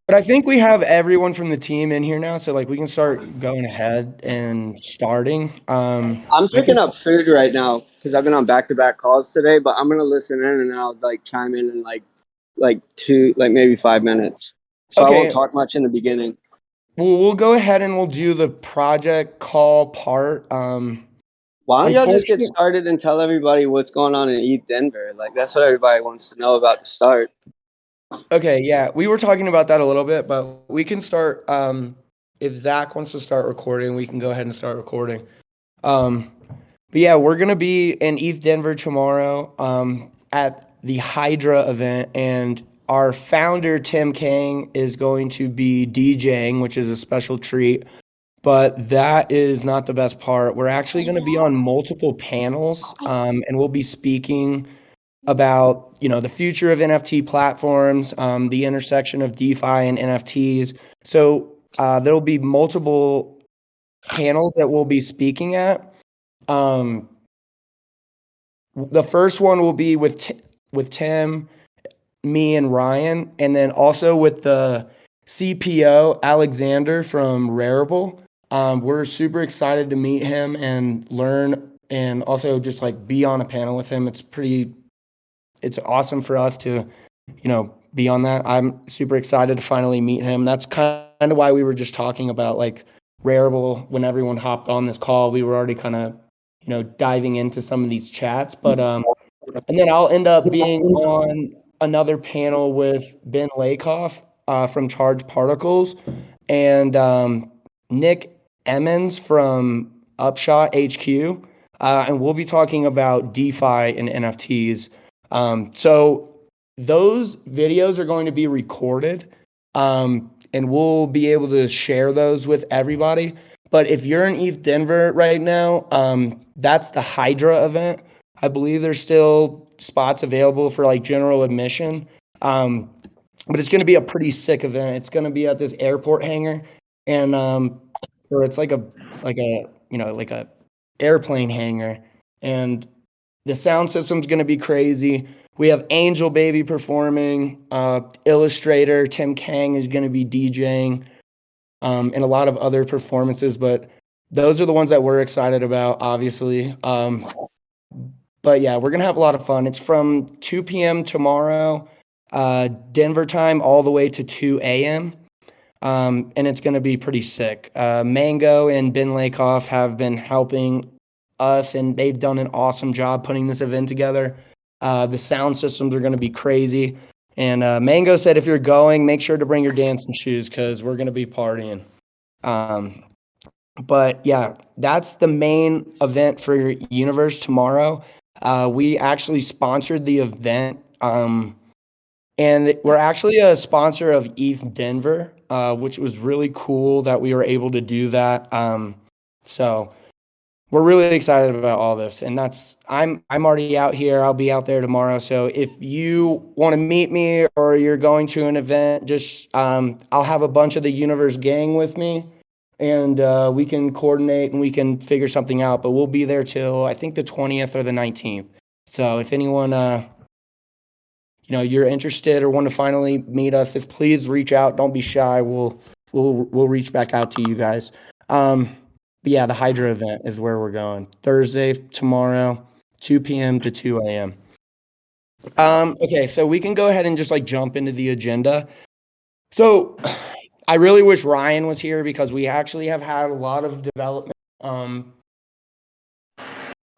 But I think we have everyone from the team in here now, so like we can start going ahead and starting. I'm I picking can. up food right now because I've been on back-to-back calls today, but I'm gonna listen in and then I'll like chime in like two, like maybe 5 minutes. So I won't Okay, talk much in the beginning. we'll go ahead and we'll do the project call part. Why don't y'all just get Unfortunately, started and tell everybody what's going on in ETHDenver? Like that's what everybody wants to know about to start. okay, yeah, we were talking about that a little bit, but we can start. If Zach wants to start recording, we can go ahead and start recording. Um, but yeah, we're gonna be in ETHDenver tomorrow at the Hydra event, and our founder Tim Kang is going to be DJing, which is a special treat. But that is not the best part. We're actually going to be on multiple panels, and we'll be speaking about the future of NFT platforms, the intersection of DeFi and NFTs. So there will be multiple panels that we'll be speaking at. Um, the first one will be with Tim, me, and Ryan, and then also with the CPO Alexander from Rarible. We're super excited to meet him and learn, and also just like be on a panel with him. It's awesome for us to be on that. I'm super excited to finally meet him. That's kind of why we were just talking about like Rarible when everyone hopped on this call. We were already kind of diving into some of these chats, but and then I'll end up being on another panel with Ben Lakoff from Charged Particles and Nick Emmons from Upshot HQ. And we'll be talking about DeFi and NFTs. So those videos are going to be recorded, and we'll be able to share those with everybody. But if you're in ETHDenver right now, that's the Hydra event. I believe there's still spots available for like general admission. But it's going to be a pretty sick event. It's going to be at this airport hangar, and or it's like a airplane hangar, and the sound system's going to be crazy. We have Angel Baby performing, Illustrator Tim Kang is going to be DJing, and a lot of other performances. But those are the ones that we're excited about, obviously. But yeah, we're gonna have a lot of fun. It's from 2 p.m. tomorrow, Denver time, all the way to 2 a.m. And it's gonna be pretty sick. Mango and Ben Lakoff have been helping us, and they've done an awesome job putting this event together. The sound systems are gonna be crazy. And Mango said if you're going, make sure to bring your dancing shoes because we're gonna be partying. Um, but yeah, that's the main event for Universe tomorrow. We actually sponsored the event, and we're actually a sponsor of ETHDenver, which was really cool that we were able to do that. So we're really excited about all this, and I'm already out here. I'll be out there tomorrow. So if you want to meet me or you're going to an event, just I'll have a bunch of the Universe gang with me, and we can coordinate and we can figure something out. But we'll be there till I think the 20th or the 19th. So if anyone you're interested or want to finally meet us, if please reach out. Don't be shy. We'll reach back out to you guys. But yeah, the Hydra event is where we're going. Thursday, tomorrow, 2 p.m. to 2 a.m. Okay, so we can go ahead and just like jump into the agenda. So I really wish Ryan was here because we actually have had a lot of development.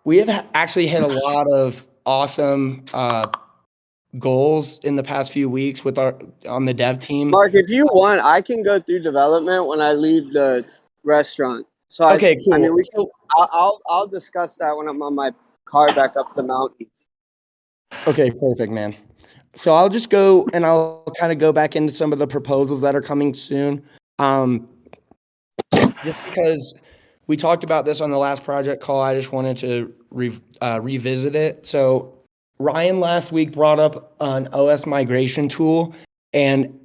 We have actually hit a lot of awesome goals in the past few weeks with on the dev team. Mark, if you want, I can go through development when I leave the restaurant. So Okay, I mean, cool. we can. I'll discuss that when I'm on my car back up the mountain. Okay, perfect, man. So I'll just go and I'll kind of go back into some of the proposals that are coming soon. Um, just because we talked about this on the last project call, I just wanted to revisit it. So Ryan last week brought up an OS migration tool and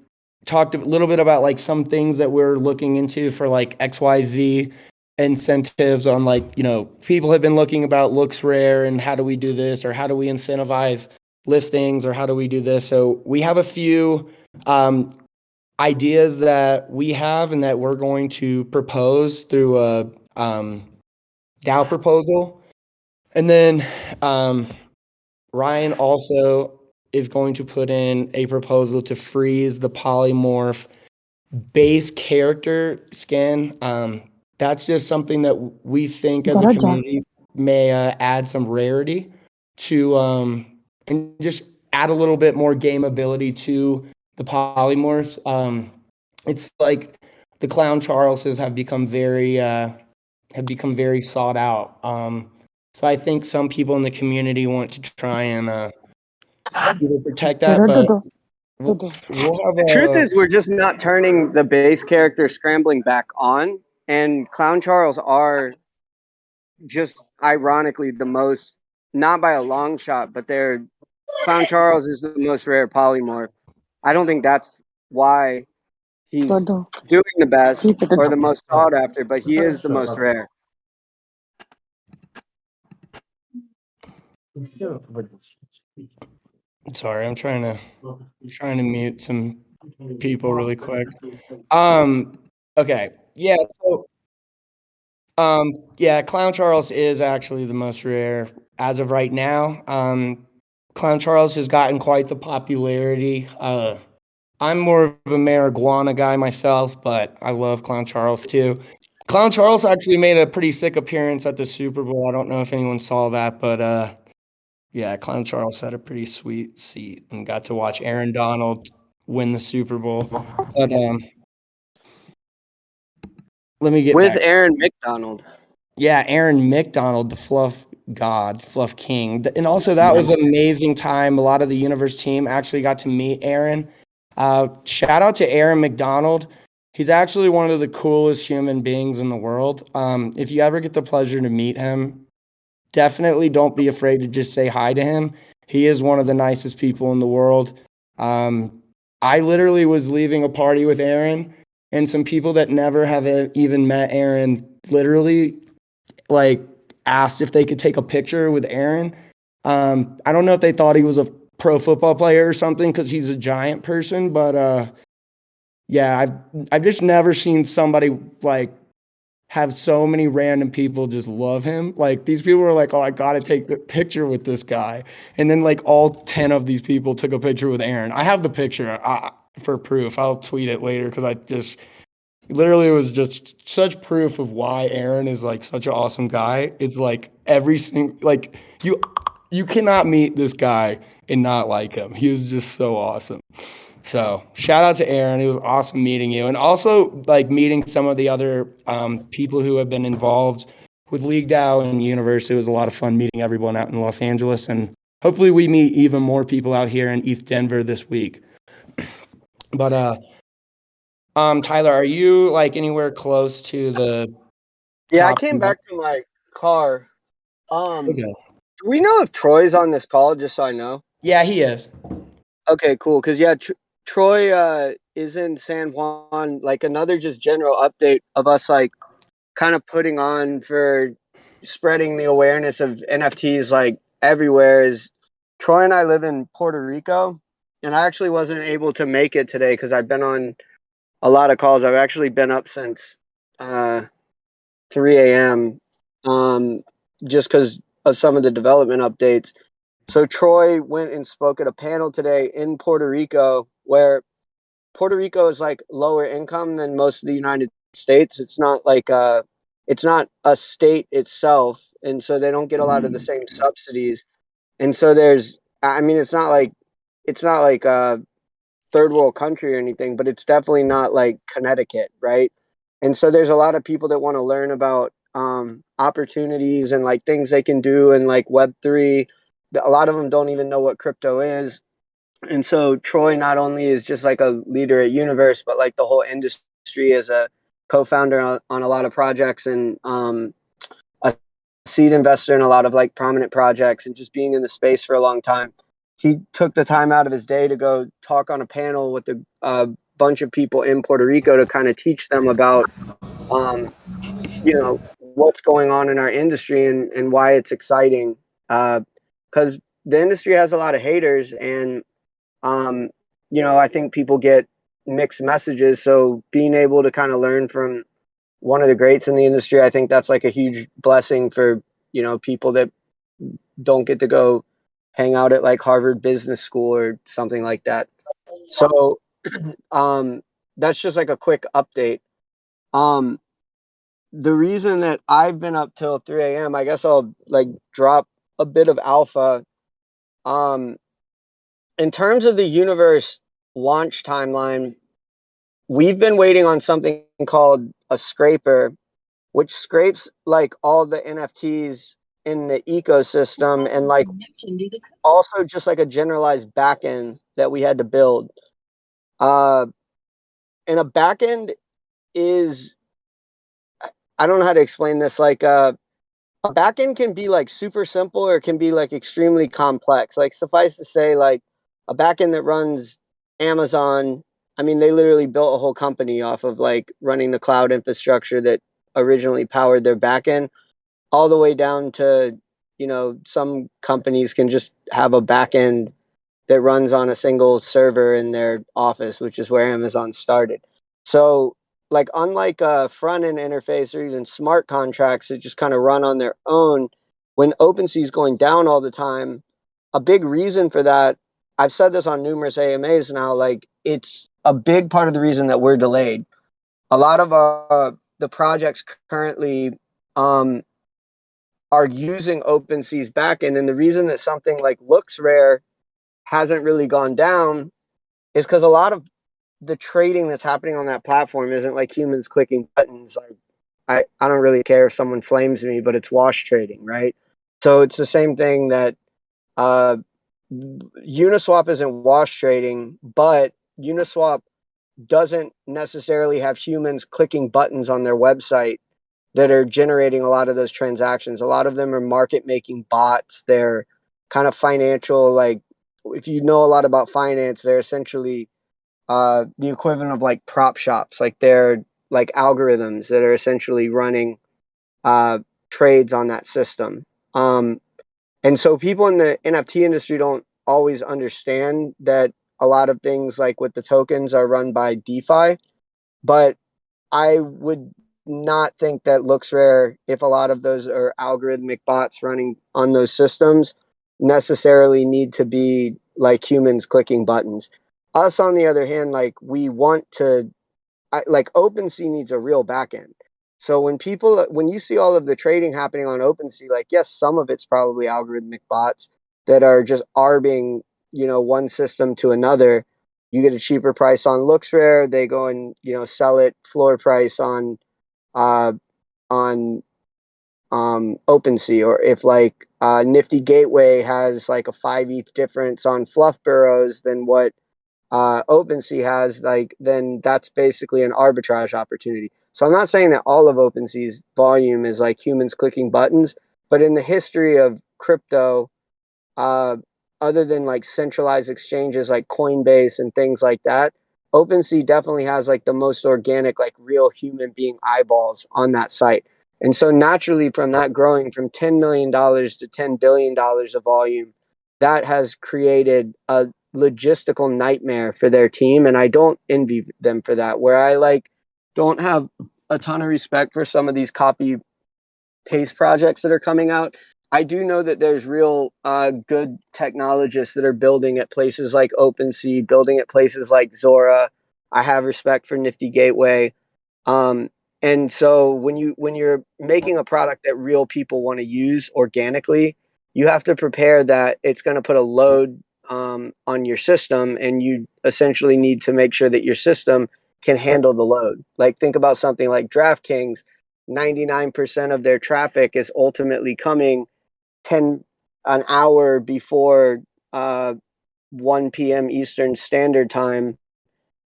talked a little bit about like some things that we're looking into for like XYZ incentives on like, people have been looking about looks rare and how do we do this or how do we incentivize listings or how do we do this. So we have a few ideas that we have and that we're going to propose through a DAO proposal. And then Ryan also is going to put in a proposal to freeze the polymorph base character skin. That's just something that we think as a community may add some rarity to and just add a little bit more gameability to the polymorphs. It's like the Clown Charleses have become very sought out. So I think some people in the community want to try and either protect that, but we'll have The truth is, we're just not turning the base character scrambling back on, and Clown Charles are just ironically the most, not by a long shot, but Clown Charles is the most rare polymorph. I don't think that's why he's doing the best or the most sought after, but he is the most rare. Sorry, I'm trying to mute some people really quick. Okay. Yeah, so yeah, Clown Charles is actually the most rare as of right now. Clown Charles has gotten quite the popularity. I'm more of a marijuana guy myself, but I love Clown Charles too. Clown Charles actually made a pretty sick appearance at the Super Bowl. I don't know if anyone saw that, but yeah, Clown Charles had a pretty sweet seat and got to watch Aaron Donald win the Super Bowl. But let me get with back. Aaron McDonald. Yeah, Aaron McDonald, the fluff god, fluff king. And also that was an amazing time. A lot of the Universe team actually got to meet Aaron. Shout out to Aaron McDonald. He's actually one of the coolest human beings in the world. If you ever get the pleasure to meet him, definitely don't be afraid to just say hi to him. He is one of the nicest people in the world. I literally was leaving a party with Aaron, and some people that never have even met Aaron literally like asked if they could take a picture with Aaron. I don't know if they thought he was a pro football player or something because he's a giant person, but yeah, I've just never seen somebody like have so many random people just love him. Like these people were like, "Oh, I gotta take the picture with this guy," and then like all 10 of these people took a picture with Aaron. I have the picture for proof. I'll tweet it later because I just literally it was just such proof of why Aaron is like such an awesome guy. It's like every single like you cannot meet this guy and not like him. He is just so awesome. So shout out to Aaron. It was awesome meeting you, and also like meeting some of the other people who have been involved with League DAO and Universe. It was a lot of fun meeting everyone out in Los Angeles, and hopefully we meet even more people out here in ETHDenver this week. But Tyler, are you like anywhere close to the? Yeah, I came back to my car. Okay. Do we know if Troy's on this call? Just so I know. Yeah, he is. Okay, cool. Because yeah, Troy is in San Juan. Like another just general update of us like kind of putting on for spreading the awareness of NFTs like everywhere is Troy and I live in Puerto Rico, and I actually wasn't able to make it today because I've been on a lot of calls. I've actually been up since 3 a.m. Just because of some of the development updates. So Troy went and spoke at a panel today in Puerto Rico, where Puerto Rico is like lower income than most of the United States. It's not like it's not a state itself, and so they don't get a lot of the same subsidies. And so I mean, it's not like a third world country or anything, but it's definitely not like Connecticut, right? And so there's a lot of people that want to learn about opportunities and like things they can do and like Web3. A lot of them don't even know what crypto is. And so Troy not only is just like a leader at Universe, but like the whole industry as a co-founder on a lot of projects and a seed investor in a lot of like prominent projects and just being in the space for a long time. He took the time out of his day to go talk on a panel with a bunch of people in Puerto Rico to kind of teach them about, what's going on in our industry and why it's exciting. Because the industry has a lot of haters and, I think people get mixed messages. So being able to kind of learn from one of the greats in the industry, I think that's like a huge blessing for, people that don't get to go hang out at like Harvard Business School or something like that. So that's just like a quick update. The reason that I've been up till 3 a.m., I guess I'll like drop a bit of alpha. In terms of the universe launch timeline, we've been waiting on something called a scraper, which scrapes like all the NFTs in the ecosystem and like also just like a generalized backend that we had to build. And a backend is, I don't know how to explain this. Like a backend can be like super simple or it can be like extremely complex. Like suffice to say, like a backend that runs Amazon. I mean, they literally built a whole company off of like running the cloud infrastructure that originally powered their backend, all the way down to, some companies can just have a backend that runs on a single server in their office, which is where Amazon started. So, like, unlike a front end interface or even smart contracts that just kind of run on their own, when OpenSea is going down all the time, a big reason for that, I've said this on numerous AMAs now, like, it's a big part of the reason that we're delayed. A lot of the projects currently are using OpenSea's backend, and the reason that something like looks rare hasn't really gone down is because a lot of the trading that's happening on that platform isn't like humans clicking buttons. I don't really care if someone flames me, but it's wash trading, right? So it's the same thing that Uniswap isn't wash trading, but Uniswap doesn't necessarily have humans clicking buttons on their website that are generating a lot of those transactions. A lot of them are market making bots. They're kind of financial, like if you know a lot about finance, they're essentially the equivalent of like prop shops. Like they're like algorithms that are essentially running trades on that system. And so people in the NFT industry don't always understand that a lot of things like with the tokens are run by DeFi, but I would not think that looks rare if a lot of those are algorithmic bots running on those systems necessarily need to be like humans clicking buttons. Us, on the other hand, like we want to, like OpenSea needs a real backend. So when you see all of the trading happening on OpenSea, like yes, some of it's probably algorithmic bots that are just arbing, one system to another. You get a cheaper price on LooksRare, they go and sell it floor price on on OpenSea, or if like Nifty Gateway has like a 5 ETH difference on fluff burrows than what OpenSea has, like then that's basically an arbitrage opportunity. So I'm not saying that all of OpenSea's volume is like humans clicking buttons, but in the history of crypto, uh, other than like centralized exchanges like Coinbase and things like that, OpenSea definitely has like the most organic, like real human being eyeballs on that site. And so naturally, from that growing from $10 million to $10 billion of volume, that has created a logistical nightmare for their team. And I don't envy them for that, where I like don't have a ton of respect for some of these copy paste projects that are coming out. I do know that there's real good technologists that are building at places like OpenSea, building at places like Zora. I have respect for Nifty Gateway. And so when you're making a product that real people want to use organically, you have to prepare that it's going to put a load on your system, and you essentially need to make sure that your system can handle the load. Like think about something like DraftKings. 99% of their traffic is ultimately coming an hour before 1 p.m. Eastern Standard Time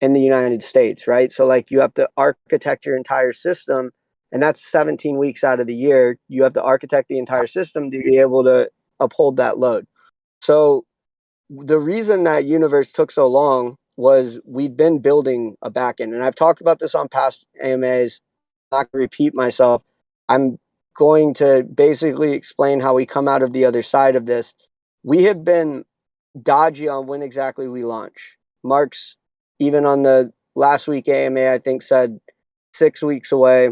in the United States, right? So like you have to architect your entire system, and that's 17 weeks out of the year. You have to architect the entire system to be able to uphold that load. So the reason that universe took so long was we've been building a backend, and I've talked about this on past AMAs. I'm not going to repeat myself. I'm going to basically explain how we come out of the other side of this. We have been dodgy on when exactly we launch. Mark's even on the last week AMA I think said 6 weeks away.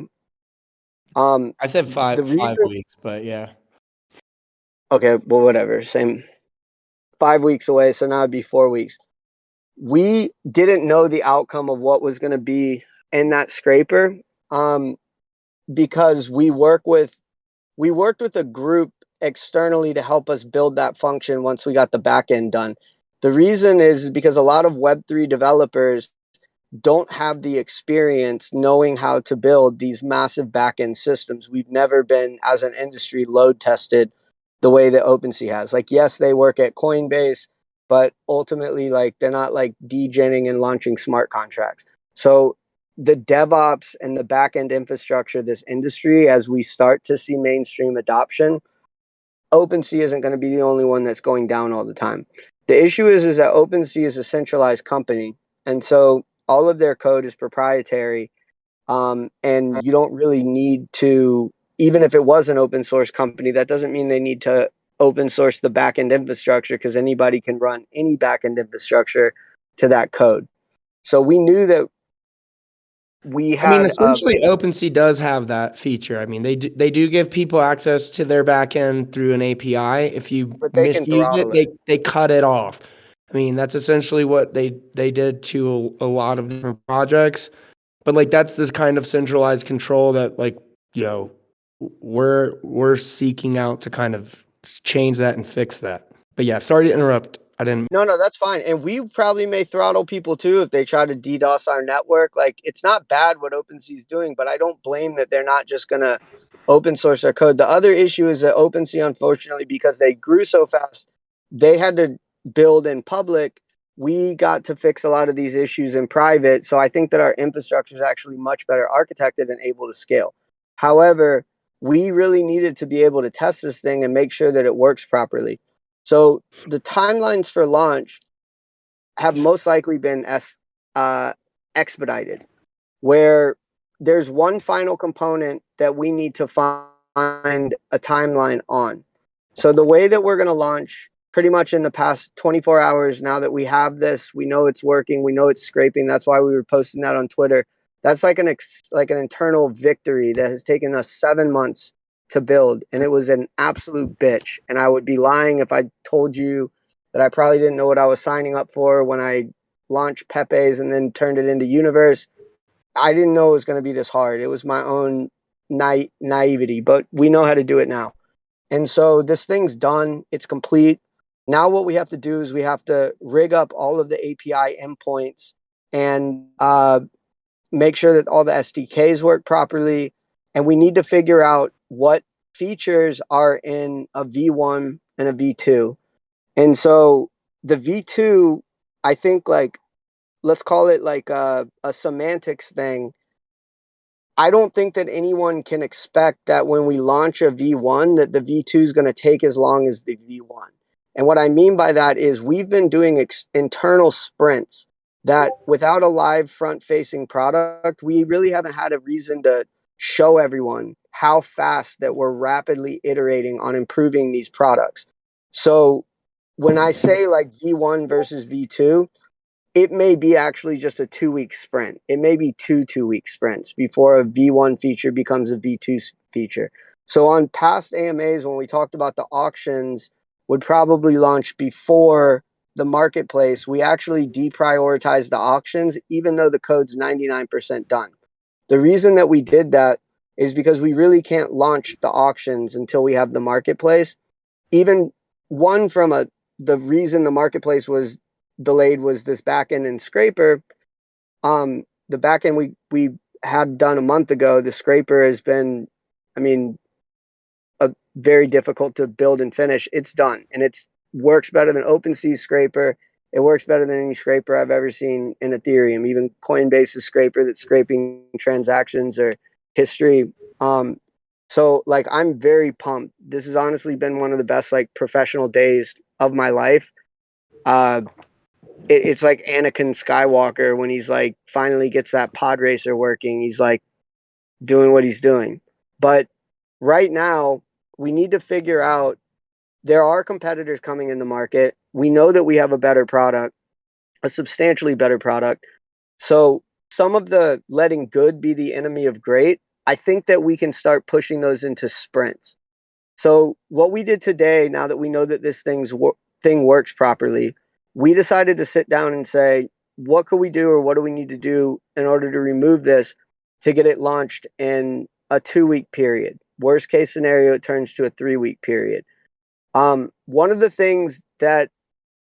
I said The 5 reason, weeks, but yeah. okay, well, whatever, same, 5 weeks away, so now it'd be 4 weeks. We didn't know the outcome of what was going to be in that scraper, because we worked with a group externally to help us build that function once we got the back end done. The reason is because a lot of Web3 developers don't have the experience knowing how to build these massive back-end systems. We've never been, as an industry, load tested the way that OpenSea has. Like, yes, they work at Coinbase, but ultimately, like, they're not like degenning and launching smart contracts. So the DevOps and the back-end infrastructure of this industry, as we start to see mainstream adoption, OpenSea isn't going to be the only one that's going down all the time. The issue is that OpenSea is a centralized company, and so all of their code is proprietary, and you don't really need to, even if it was an open source company, that doesn't mean they need to open source the backend infrastructure, because anybody can run any backend infrastructure to that code. So we knew that we I mean, had essentially, OpenSea does have that feature. I mean, they do give people access to their backend through an API. If you but they can misuse it, throttle it. they cut it off. I mean, that's essentially what they did to a lot of different projects. But like that's this kind of centralized control that like, you know, we're seeking out to kind of change that and fix that. But yeah, sorry to interrupt. I didn't. No, that's fine. And we probably may throttle people too if they try to DDoS our network. Like, it's not bad what OpenSea is doing, but I don't blame that they're not just going to open source their code. The other issue is that OpenSea, unfortunately, because they grew so fast, they had to build in public. We got to fix a lot of these issues in private. So I think that our infrastructure is actually much better architected and able to scale. However, we really needed to be able to test this thing and make sure that it works properly. So the timelines for launch have most likely been expedited, where there's one final component that we need to find a timeline on. So the way that we're going to launch, pretty much in the past 24 hours, now that we have this, we know it's working, we know it's scraping. That's why we were posting that on Twitter. That's like an internal victory that has taken us 7 months to build, and it was an absolute bitch. And I would be lying if I told you that I probably didn't know what I was signing up for when I launched Pepe's and then turned it into Universe. I didn't know it was going to be this hard. It was my own naivety, but we know how to do it now. And so this thing's done. It's complete. Now what we have to do is we have to rig up all of the API endpoints and make sure that all the SDKs work properly. And we need to figure out what features are in a V1 and a V2. And so the V2, I think, like, let's call it like a semantics thing. I don't think that anyone can expect that when we launch a V1 that the V2 is going to take as long as the V1. And what I mean by that is we've been doing internal sprints that without a live front-facing product, we really haven't had a reason to show everyone how fast that we're rapidly iterating on improving these products. So when I say like V1 versus V2, it may be actually just a 2-week sprint. It may be 2-week sprints before a V1 feature becomes a V2 feature. So on past AMAs, when we talked about the auctions would probably launch before the marketplace, we actually deprioritized the auctions, even though the code's 99% done. The reason that we did that is because we really can't launch the auctions until we have the marketplace. Even one from the reason the marketplace was delayed was this backend and scraper. The backend we had done a month ago, the scraper has been, I mean, a very difficult to build and finish. It's done, and it works better than OpenSea's scraper. It works better than any scraper I've ever seen in Ethereum, even Coinbase's scraper that's scraping transactions or history. So like, I'm very pumped. This has honestly been one of the best like professional days of my life. It's like Anakin Skywalker when he's like finally gets that pod racer working. He's like doing what he's doing. But right now, we need to figure out, there are competitors coming in the market. We know that we have a better product, a substantially better product. So some of the letting good be the enemy of great, I think that we can start pushing those into sprints. So what we did today, now that we know that this thing works properly, we decided to sit down and say, what could we do or what do we need to do in order to remove this to get it launched in a 2-week period? Worst case scenario, it turns to a 3-week period. One of the things that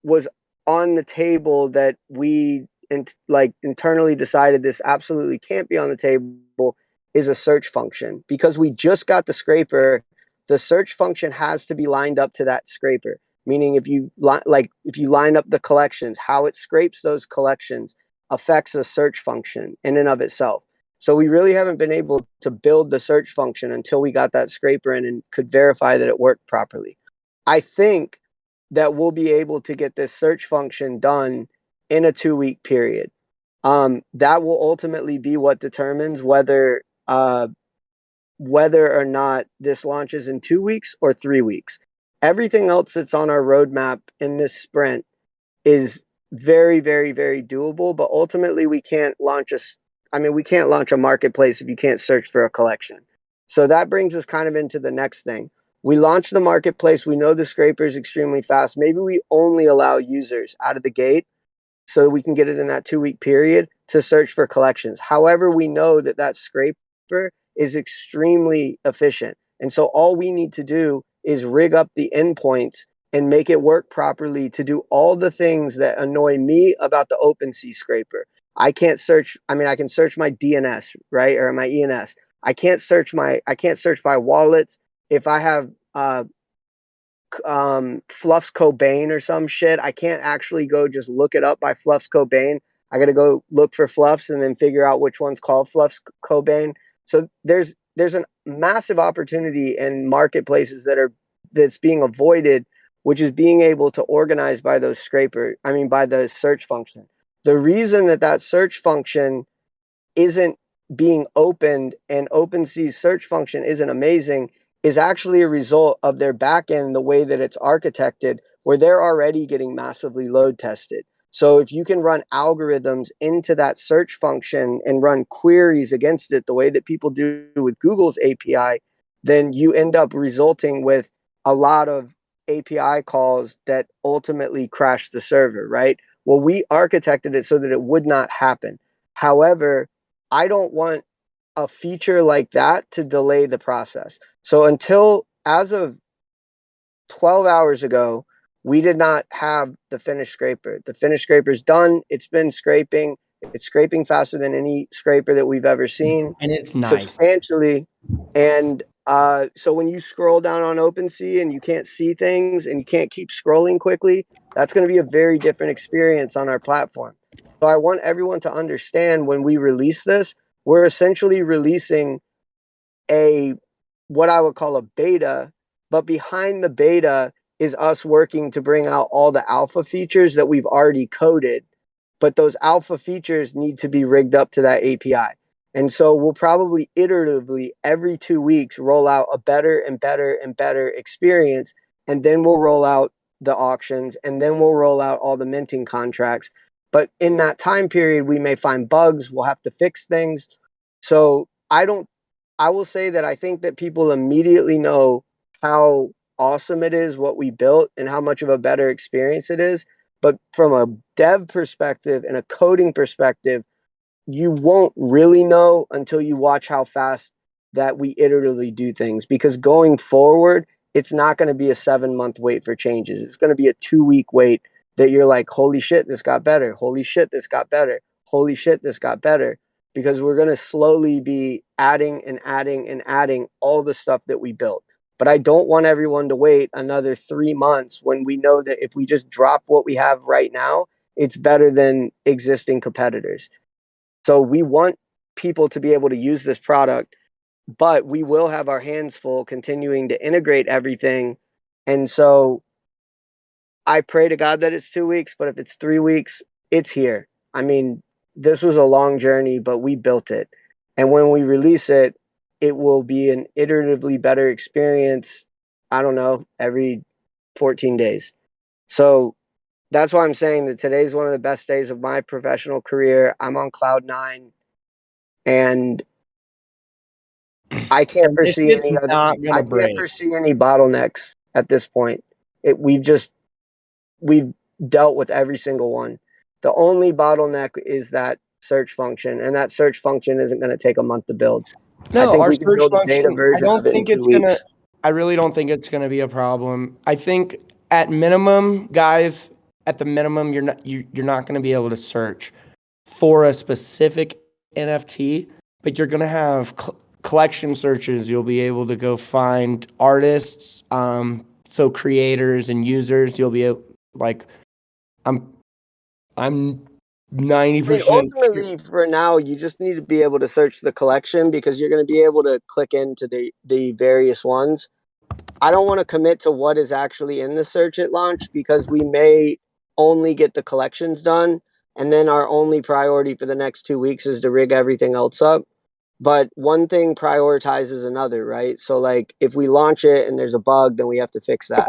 was on the table that we internally decided this absolutely can't be on the table is a search function. Because we just got the scraper, the search function has to be lined up to that scraper. Meaning if you line up the collections, how it scrapes those collections affects a search function in and of itself. So we really haven't been able to build the search function until we got that scraper in and could verify that it worked properly. I think that we'll be able to get this search function done in a 2-week period. That will ultimately be what determines whether or not this launches in 2 weeks or 3 weeks. Everything else that's on our roadmap in this sprint is very, very, very doable, but ultimately we can't launch a marketplace if you can't search for a collection. So that brings us kind of into the next thing. We launch the marketplace. We know the scraper is extremely fast. Maybe we only allow users out of the gate so we can get it in that 2-week period to search for collections. However, we know that that scraper is extremely efficient. And so all we need to do is rig up the endpoints and make it work properly to do all the things that annoy me about the OpenSea scraper. I can search my DNS, right? Or my ENS. I can't search by wallets. If I have Fluff's Cobain or some shit, I can't actually go just look it up by Fluff's Cobain. I got to go look for Fluffs and then figure out which one's called Fluff's Cobain. So there's a massive opportunity in marketplaces that's being avoided, which is being able to organize by those by the search function. The reason that search function isn't being opened and OpenSea's search function isn't amazing is actually a result of their backend, the way that it's architected, where they're already getting massively load tested. So if you can run algorithms into that search function and run queries against it the way that people do with Google's API, then you end up resulting with a lot of API calls that ultimately crash the server, right? Well, we architected it so that it would not happen. However, I don't want a feature like that to delay the process. So as of 12 hours ago, we did not have the finished scraper. The finished scraper is done. It's been scraping. It's scraping faster than any scraper that we've ever seen. And it's nice. Substantially. And so when you scroll down on OpenSea and you can't see things and you can't keep scrolling quickly, that's going to be a very different experience on our platform. So I want everyone to understand when we release this, we're essentially releasing what I would call a beta, but behind the beta is us working to bring out all the alpha features that we've already coded, but those alpha features need to be rigged up to that API. And so we'll probably iteratively every 2 weeks roll out a better and better and better experience, and then we'll roll out the auctions, and then we'll roll out all the minting contracts. But in that time period, we may find bugs, we'll have to fix things. So I will say that I think that people immediately know how awesome it is what we built and how much of a better experience it is. But from a dev perspective and a coding perspective, you won't really know until you watch how fast that we iteratively do things. Because going forward, it's not going to be a 7-month wait for changes. It's going to be a 2-week wait that you're like, holy shit, this got better. Holy shit, this got better. Holy shit, this got better. Because we're going to slowly be adding and adding and adding all the stuff that we built. But I don't want everyone to wait another 3 months when we know that if we just drop what we have right now, it's better than existing competitors. So we want people to be able to use this product, but we will have our hands full continuing to integrate everything. And so I pray to God that it's 2 weeks, but if it's 3 weeks, it's here. I mean, this was a long journey, but we built it. And when we release it, it will be an iteratively better experience, I don't know, every 14 days. So that's why I'm saying that today's one of the best days of my professional career. I'm on cloud 9, and I can't And this foresee shit's any other. not I gonna can't break. foresee any bottlenecks at this point. We've dealt with every single one. The only bottleneck is that search function, and that search function isn't going to take a month to build. I No, think our we can search build a beta function, version of it in 2 weeks. I really don't think it's gonna be a problem. I think at minimum, guys, at the minimum, you're not gonna be able to search for a specific NFT, but you're gonna have collection searches. You'll be able to go find artists, so creators and users. You'll be able, like, I'm I'm I mean, 90% sure. ultimately, for now, you just need to be able to search the collection because you're going to be able to click into the various ones. I don't want to commit to what is actually in the search at launch because we may only get the collections done, and then our only priority for the next 2 weeks is to rig everything else up. But one thing prioritizes another, right? So, like, if we launch it and there's a bug, then we have to fix that.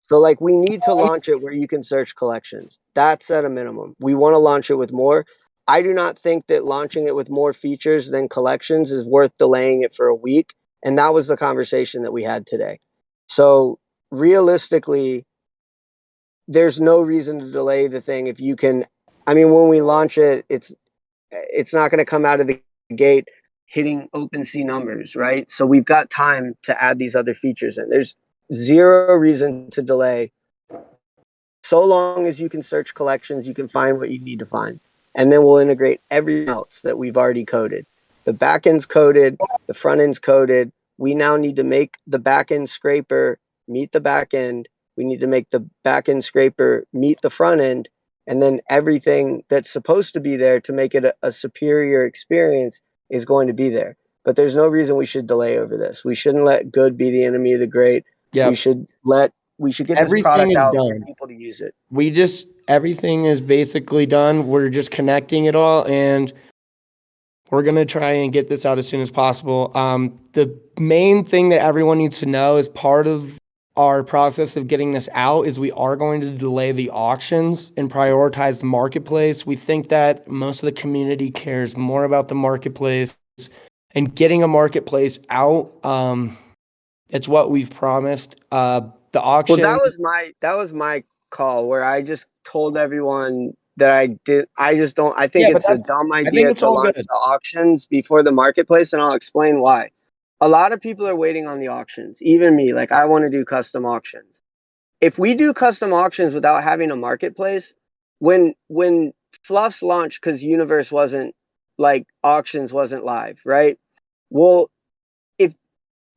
So, like, we need to launch it where you can search collections. That's at a minimum. We want to launch it with more. I do not think that launching it with more features than collections is worth delaying it for a week. And that was the conversation that we had today. So, realistically, there's no reason to delay the thing if you can. I mean, when we launch it, it's not going to come out of the gate hitting OpenSea numbers, right? So we've got time to add these other features in. There's zero reason to delay. So long as you can search collections, you can find what you need to find. And then we'll integrate everything else that we've already coded. The backend's coded, the front end's coded. We now need to make the backend scraper meet the backend. We need to make the backend scraper meet the front end. And then everything that's supposed to be there to make it a superior experience is going to be there. But there's no reason we should delay over this. We shouldn't let good be the enemy of the great. We Yep. should get this Everything product is out, get done. people to use it. Everything is basically done. We're just connecting it all, and we're going to try and get this out as soon as possible. The main thing that everyone needs to know is part of our process of getting this out is we are going to delay the auctions and prioritize the marketplace. We think that most of the community cares more about the marketplace and getting a marketplace out. It's what we've promised. The Well, auction, that was my call where I just told everyone that I just don't. I think yeah, but it's a dumb I think idea it's to all launch good. the auctions before the marketplace, and I'll explain why. A lot of people are waiting on the auctions, even me. Like, I want to do custom auctions. If we do custom auctions without having a marketplace, when Fluffs launched, because Universe wasn't, like, auctions wasn't live, right? Well, if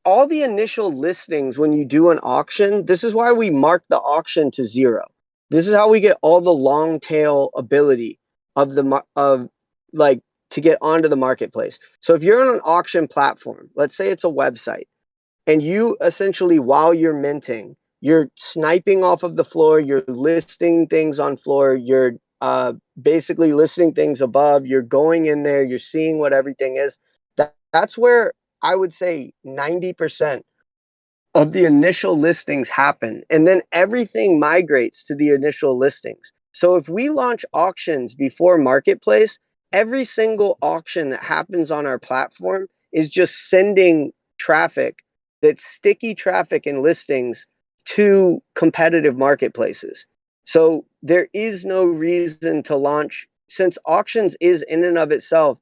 all the initial listings, when you do an auction, this is why we mark the auction to 0. This is how we get all the long tail ability of, like, to get onto the marketplace. So if you're on an auction platform, let's say it's a website, and you essentially, while you're minting, you're sniping off of the floor, you're listing things on floor, you're basically listing things above, you're going in there, you're seeing what everything is. That's where I would say 90% of the initial listings happen. And then everything migrates to the initial listings. So if we launch auctions before marketplace, every single auction that happens on our platform is just sending traffic, that's sticky traffic and listings, to competitive marketplaces. So there is no reason to launch, since auctions is in and of itself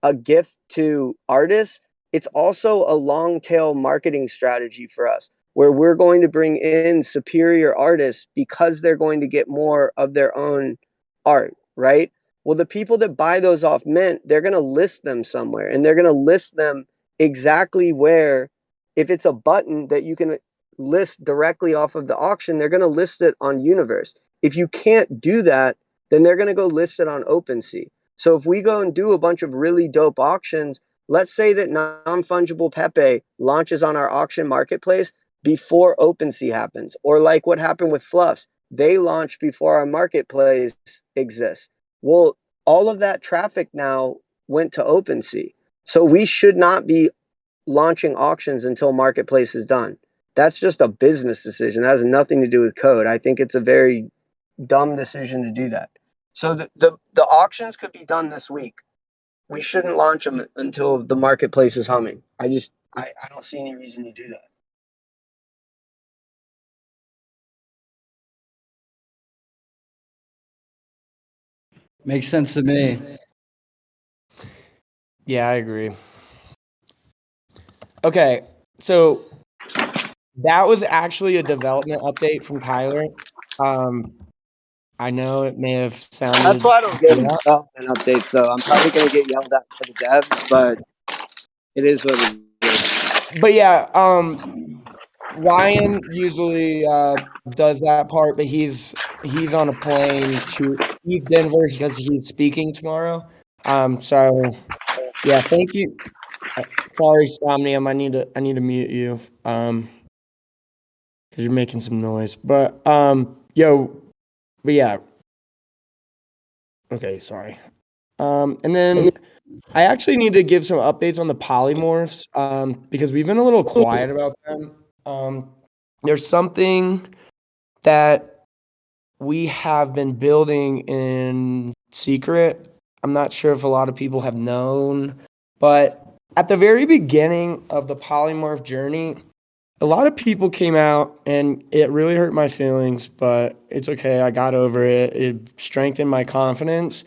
a gift to artists. It's also a long tail marketing strategy for us where we're going to bring in superior artists because they're going to get more of their own art, right? Well, the people that buy those off Mint, they're going to list them somewhere, and they're going to list them exactly where. If it's a button that you can list directly off of the auction, they're going to list it on Universe. If you can't do that, then they're going to go list it on OpenSea. So if we go and do a bunch of really dope auctions, let's say that non-fungible Pepe launches on our auction marketplace before OpenSea happens, or like what happened with Fluffs, they launch before our marketplace exists. Well, all of that traffic now went to OpenSea. So we should not be launching auctions until marketplace is done. That's just a business decision. That has nothing to do with code. I think it's a very dumb decision to do that. So the auctions could be done this week. We shouldn't launch them until the marketplace is humming. I don't see any reason to do that. Makes sense to me. Yeah, I agree. Okay, so that was actually a development update from Tyler. I know it may have sounded. That's why I don't give development updates, though. I'm probably going to get yelled at by the devs, but it is what it is. But yeah, Ryan usually does that part, but he's on a plane to ETHDenver because he's speaking tomorrow. So yeah, thank you. Sorry, Somnium. I need to mute you. Because you're making some noise. But but yeah. Okay, sorry. And then I actually need to give some updates on the polymorphs, because we've been a little quiet about them. There's something that we have been building in secret. I'm not sure if a lot of people have known, but at the very beginning of the polymorph journey, a lot of people came out and it really hurt my feelings, but it's okay. I got over it. It strengthened my confidence.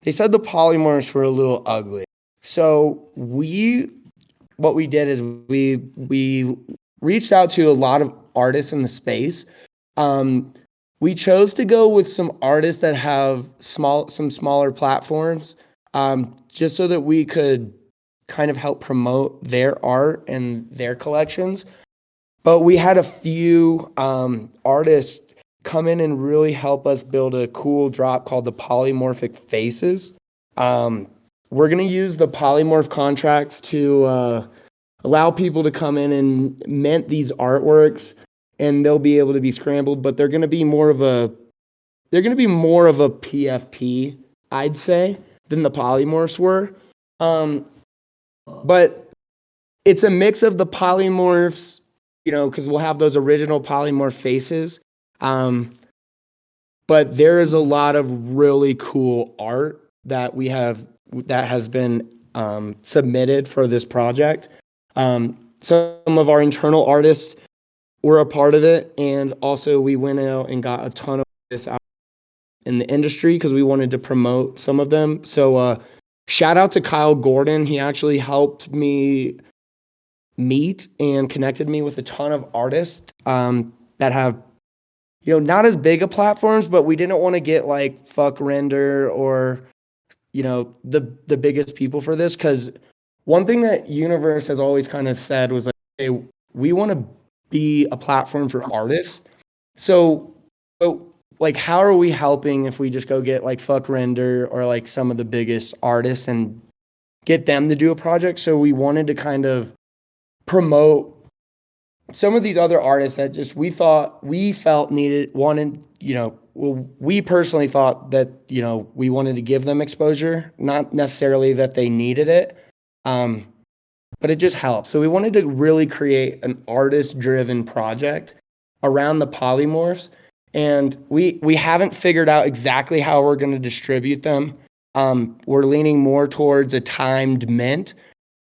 They said the polymorphs were a little ugly. So what we did is we reached out to a lot of artists in the space. We chose to go with some artists that have some smaller platforms, just so that we could kind of help promote their art and their collections. But we had a few artists come in and really help us build a cool drop called the polymorphic faces. We're going to use the polymorph contracts to allow people to come in and mint these artworks, and they'll be able to be scrambled, but they're going to be more of a PFP, I'd say, than the polymorphs were. But it's a mix of the polymorphs, because we'll have those original polymorph faces. But there is a lot of really cool art that has been submitted for this project. Some of our internal artists were a part of it, and also we went out and got a ton of artists out in the industry because we wanted to promote some of them. So shout out to Kyle Gordon. He actually helped me meet and connected me with a ton of artists that have not as big of platforms, but we didn't want to get like fuck render or the biggest people for this, because one thing that Universe has always kind of said was like, hey, we want to be a platform for artists. So like, how are we helping if we just go get like fuck render or like some of the biggest artists and get them to do a project? So we wanted to kind of promote some of these other artists that just we personally thought that we wanted to give them exposure, not necessarily that they needed it, but it just helps. So we wanted to really create an artist-driven project around the polymorphs, and we haven't figured out exactly how we're going to distribute them. We're leaning more towards a timed mint,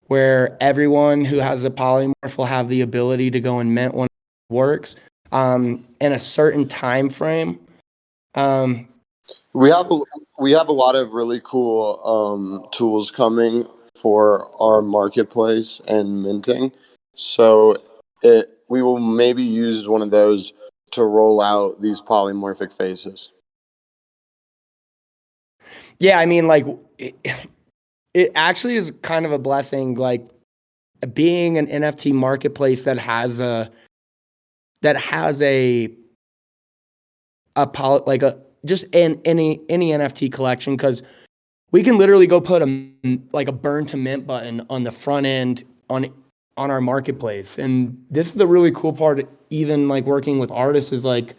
where everyone who has a polymorph will have the ability to go and mint one of works in a certain time frame. We have a lot of really cool tools coming for our marketplace and minting. So we will maybe use one of those to roll out these polymorphic faces. Yeah, I mean, like, it actually is kind of a blessing, like being an NFT marketplace that has just any NFT collection, because we can literally go put a burn to mint button on the front end on our marketplace. And this is the really cool part, even like working with artists, is like,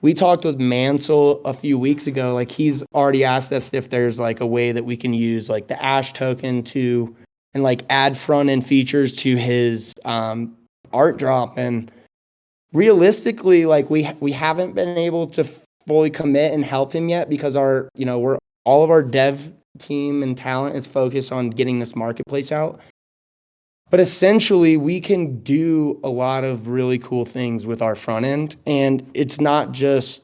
we talked with Mansell a few weeks ago. Like, he's already asked us if there's like a way that we can use like the Ash token and like add front end features to his art drop. And realistically, like we haven't been able to fully commit and help him yet because we're all of our dev team and talent is focused on getting this marketplace out. But essentially, we can do a lot of really cool things with our front end, and it's not just.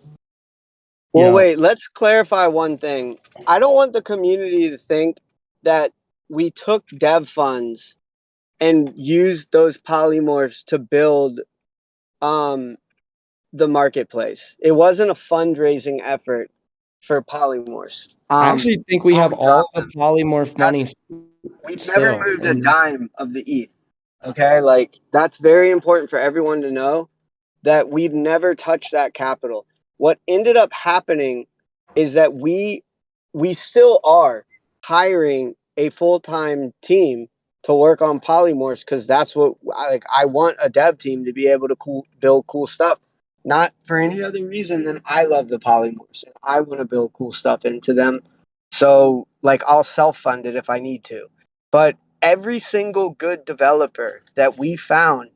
Well, wait, let's clarify one thing. I don't want the community to think that we took dev funds and used those polymorphs to build the marketplace. It wasn't a fundraising effort for polymorphs. I actually think we have all the polymorph money We've never still. moved a dime of the ETH. Okay, like that's very important for everyone to know that we've never touched that capital. What ended up happening is that we still are hiring a full-time team to work on polymorphs because that's what I want a dev team to be able to build cool stuff. Not for any other reason than I love the polymorphs and I want to build cool stuff into them. So like I'll self-fund it if I need to. But every single good developer that we found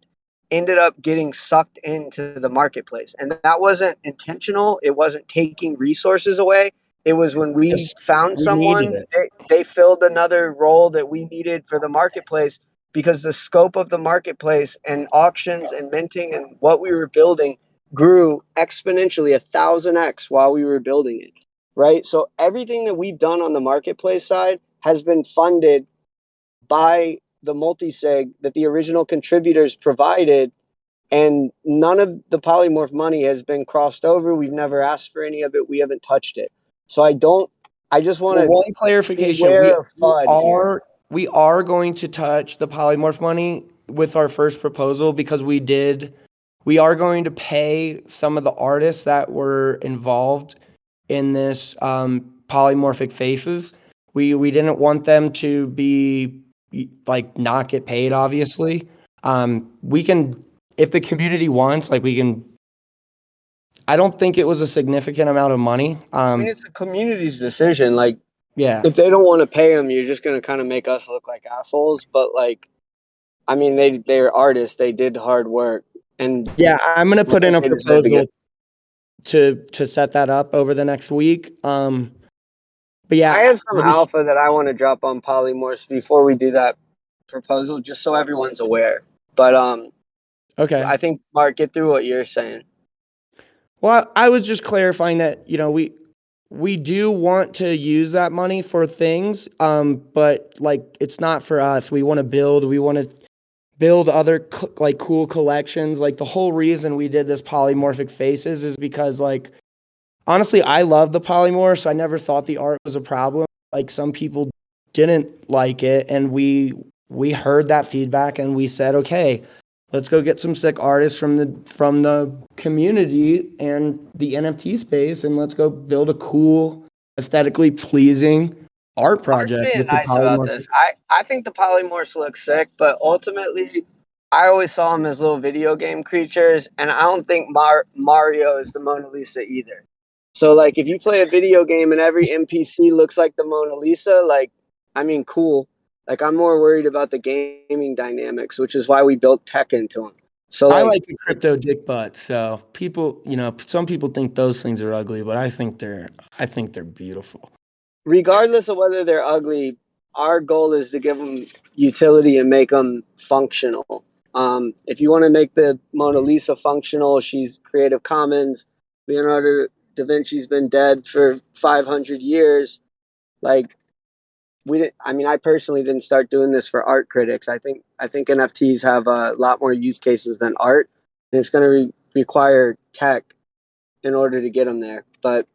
ended up getting sucked into the marketplace. And that wasn't intentional. It wasn't taking resources away. It was when we found someone, they filled another role that we needed for the marketplace because the scope of the marketplace and auctions and minting and what we were building grew exponentially 1,000x while we were building it, right? So everything that we've done on the marketplace side has been funded by the multisig that the original contributors provided, and none of the polymorph money has been crossed over. We've never asked for any of it. We haven't touched it. So I just want to one clarification. We are going to touch the polymorph money with our first proposal because we are going to pay some of the artists that were involved in this polymorphic faces. We didn't want them to be like not get paid, obviously. We can, if the community wants, like we can. I don't think it was a significant amount of money. I mean, it's the community's decision. Like, yeah, if they don't want to pay them, you're just going to kind of make us look like assholes. But like, I mean, they're artists. They did hard work. And yeah, I'm gonna put in a proposal to set that up over the next week. But yeah, I have some alpha that I want to drop on polymorphs before we do that proposal, just so everyone's aware. But okay. I think Mark, get through what you're saying. Well, I was just clarifying that we do want to use that money for things, but like it's not for us. We want to build other like cool collections. Like the whole reason we did this polymorphic faces is because like honestly, I love the polymorphs. I never thought the art was a problem. Like some people didn't like it, and we heard that feedback and we said, okay, let's go get some sick artists from the community and the NFT space, and let's go build a cool, aesthetically pleasing art project. I'm being nice about this. I think the polymorphs look sick, but ultimately, I always saw them as little video game creatures, and I don't think Mario is the Mona Lisa either. So, like, if you play a video game and every NPC looks like the Mona Lisa, like, I mean, cool. Like, I'm more worried about the gaming dynamics, which is why we built tech into them. So, I like the crypto dick butt. So people, some people think those things are ugly, but I think they're beautiful. Regardless of whether they're ugly, our goal is to give them utility and make them functional. If you want to make the Mona Lisa functional, she's Creative Commons. Leonardo da Vinci's been dead for 500 years. Like, I personally didn't start doing this for art critics. I think NFTs have a lot more use cases than art, and it's going to require tech in order to get them there. But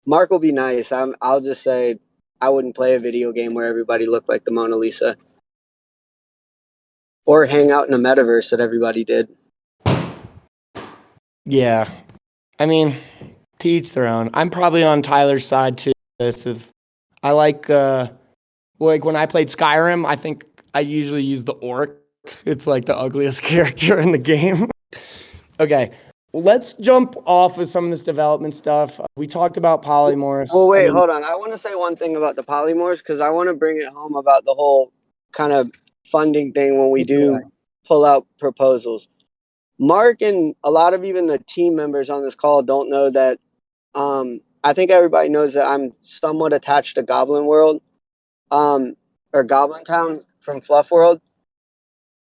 Mark will be nice. I'll just say I wouldn't play a video game where everybody looked like the Mona Lisa, or hang out in a metaverse that everybody did. Yeah, I mean, to each their own. I'm probably on Tyler's side too. I like when I played Skyrim, I think I usually use the orc. It's like the ugliest character in the game. Okay, well, let's jump off of some of this development stuff. We talked about polymorphs. Well, wait, hold on. I want to say one thing about the polymorphs because I want to bring it home about the whole kind of funding thing when we do pull out proposals. Mark and a lot of even the team members on this call don't know that I think everybody knows that I'm somewhat attached to Goblin World, or Goblin Town from Fluff World.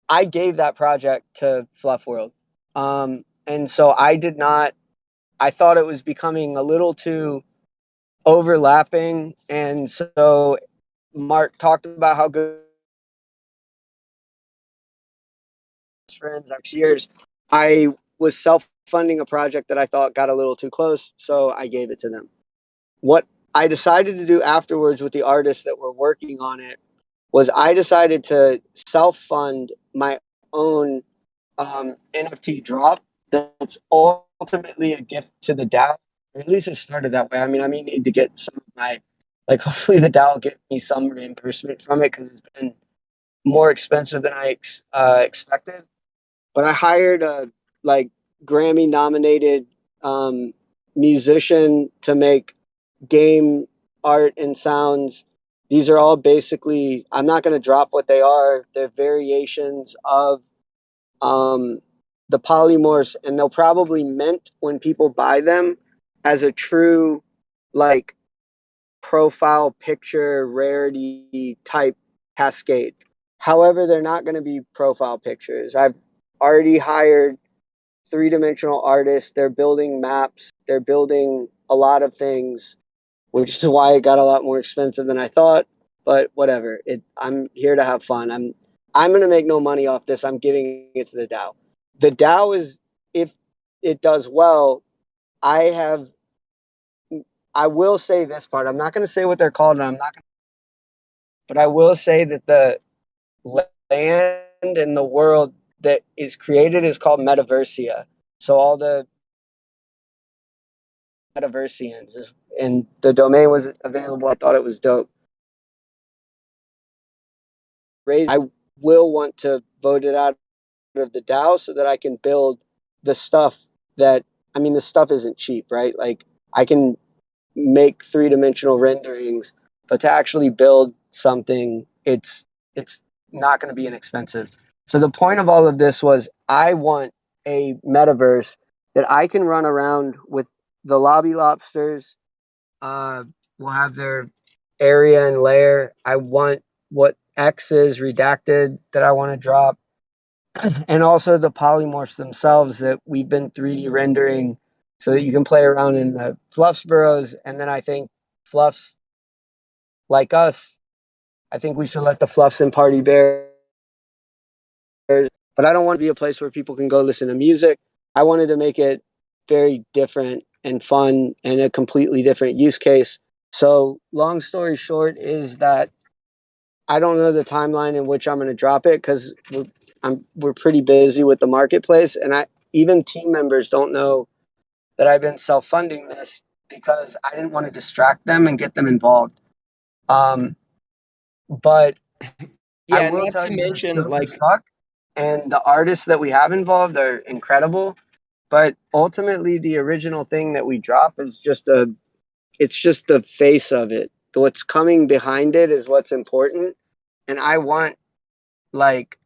I gave that project to Fluff World. And so I did not, I thought it was becoming a little too overlapping. And so Mark talked about how good friends are years. I was self-funding a project that I thought got a little too close, so I gave it to them. What I decided to do afterwards with the artists that were working on it was I decided to self-fund my own NFT drop that's ultimately a gift to the DAO. Or at least it started that way. I mean, I may need to get some of my, like, hopefully the DAO will get me some reimbursement from it because it's been more expensive than I expected. But I hired a like Grammy nominated musician to make game art and sounds. These are all basically, I'm not going to drop what they are. They're variations of um, the polymorphs, and they'll probably mint when people buy them as a true like profile picture rarity type cascade. However, they're not going to be profile pictures. I've already hired three-dimensional artists. They're building maps. They're building a lot of things, which is why it got a lot more expensive than I thought. But whatever. I'm here to have fun. I'm going to make no money off this. I'm giving it to the DAO. The DAO is, if it does well, I will say this part. I'm not going to say what they're called, and I'm not going to, but I will say that the land in the world that is created is called Metaversia. So all the Metaversians and the domain was available. I thought it was dope. I will want to vote it out of the DAO so that I can build the stuff that, I mean, the stuff isn't cheap, right? Like I can make three-dimensional renderings, but to actually build something, it's not going to be inexpensive. So the point of all of this was I want a metaverse that I can run around with. The lobby lobsters will have their area and layer. I want what X is redacted that I want to drop, and also the polymorphs themselves that we've been 3D rendering so that you can play around in the Fluffs burrows. And then I think Fluffs like us, I think we should let the Fluffs and Party Bears, but I don't want to be a place where people can go listen to music. I wanted to make it very different and fun and a completely different use case. So long story short is that I don't know the timeline in which I'm going to drop it because we're pretty busy with the marketplace, and even team members don't know that I've been self-funding this because I didn't want to distract them and get them involved. But Yeah, I will not tell to you it's mention dope like as fuck, and the artists that we have involved are incredible. But ultimately, the original thing that we drop is it's just the face of it. What's coming behind it is what's important, and like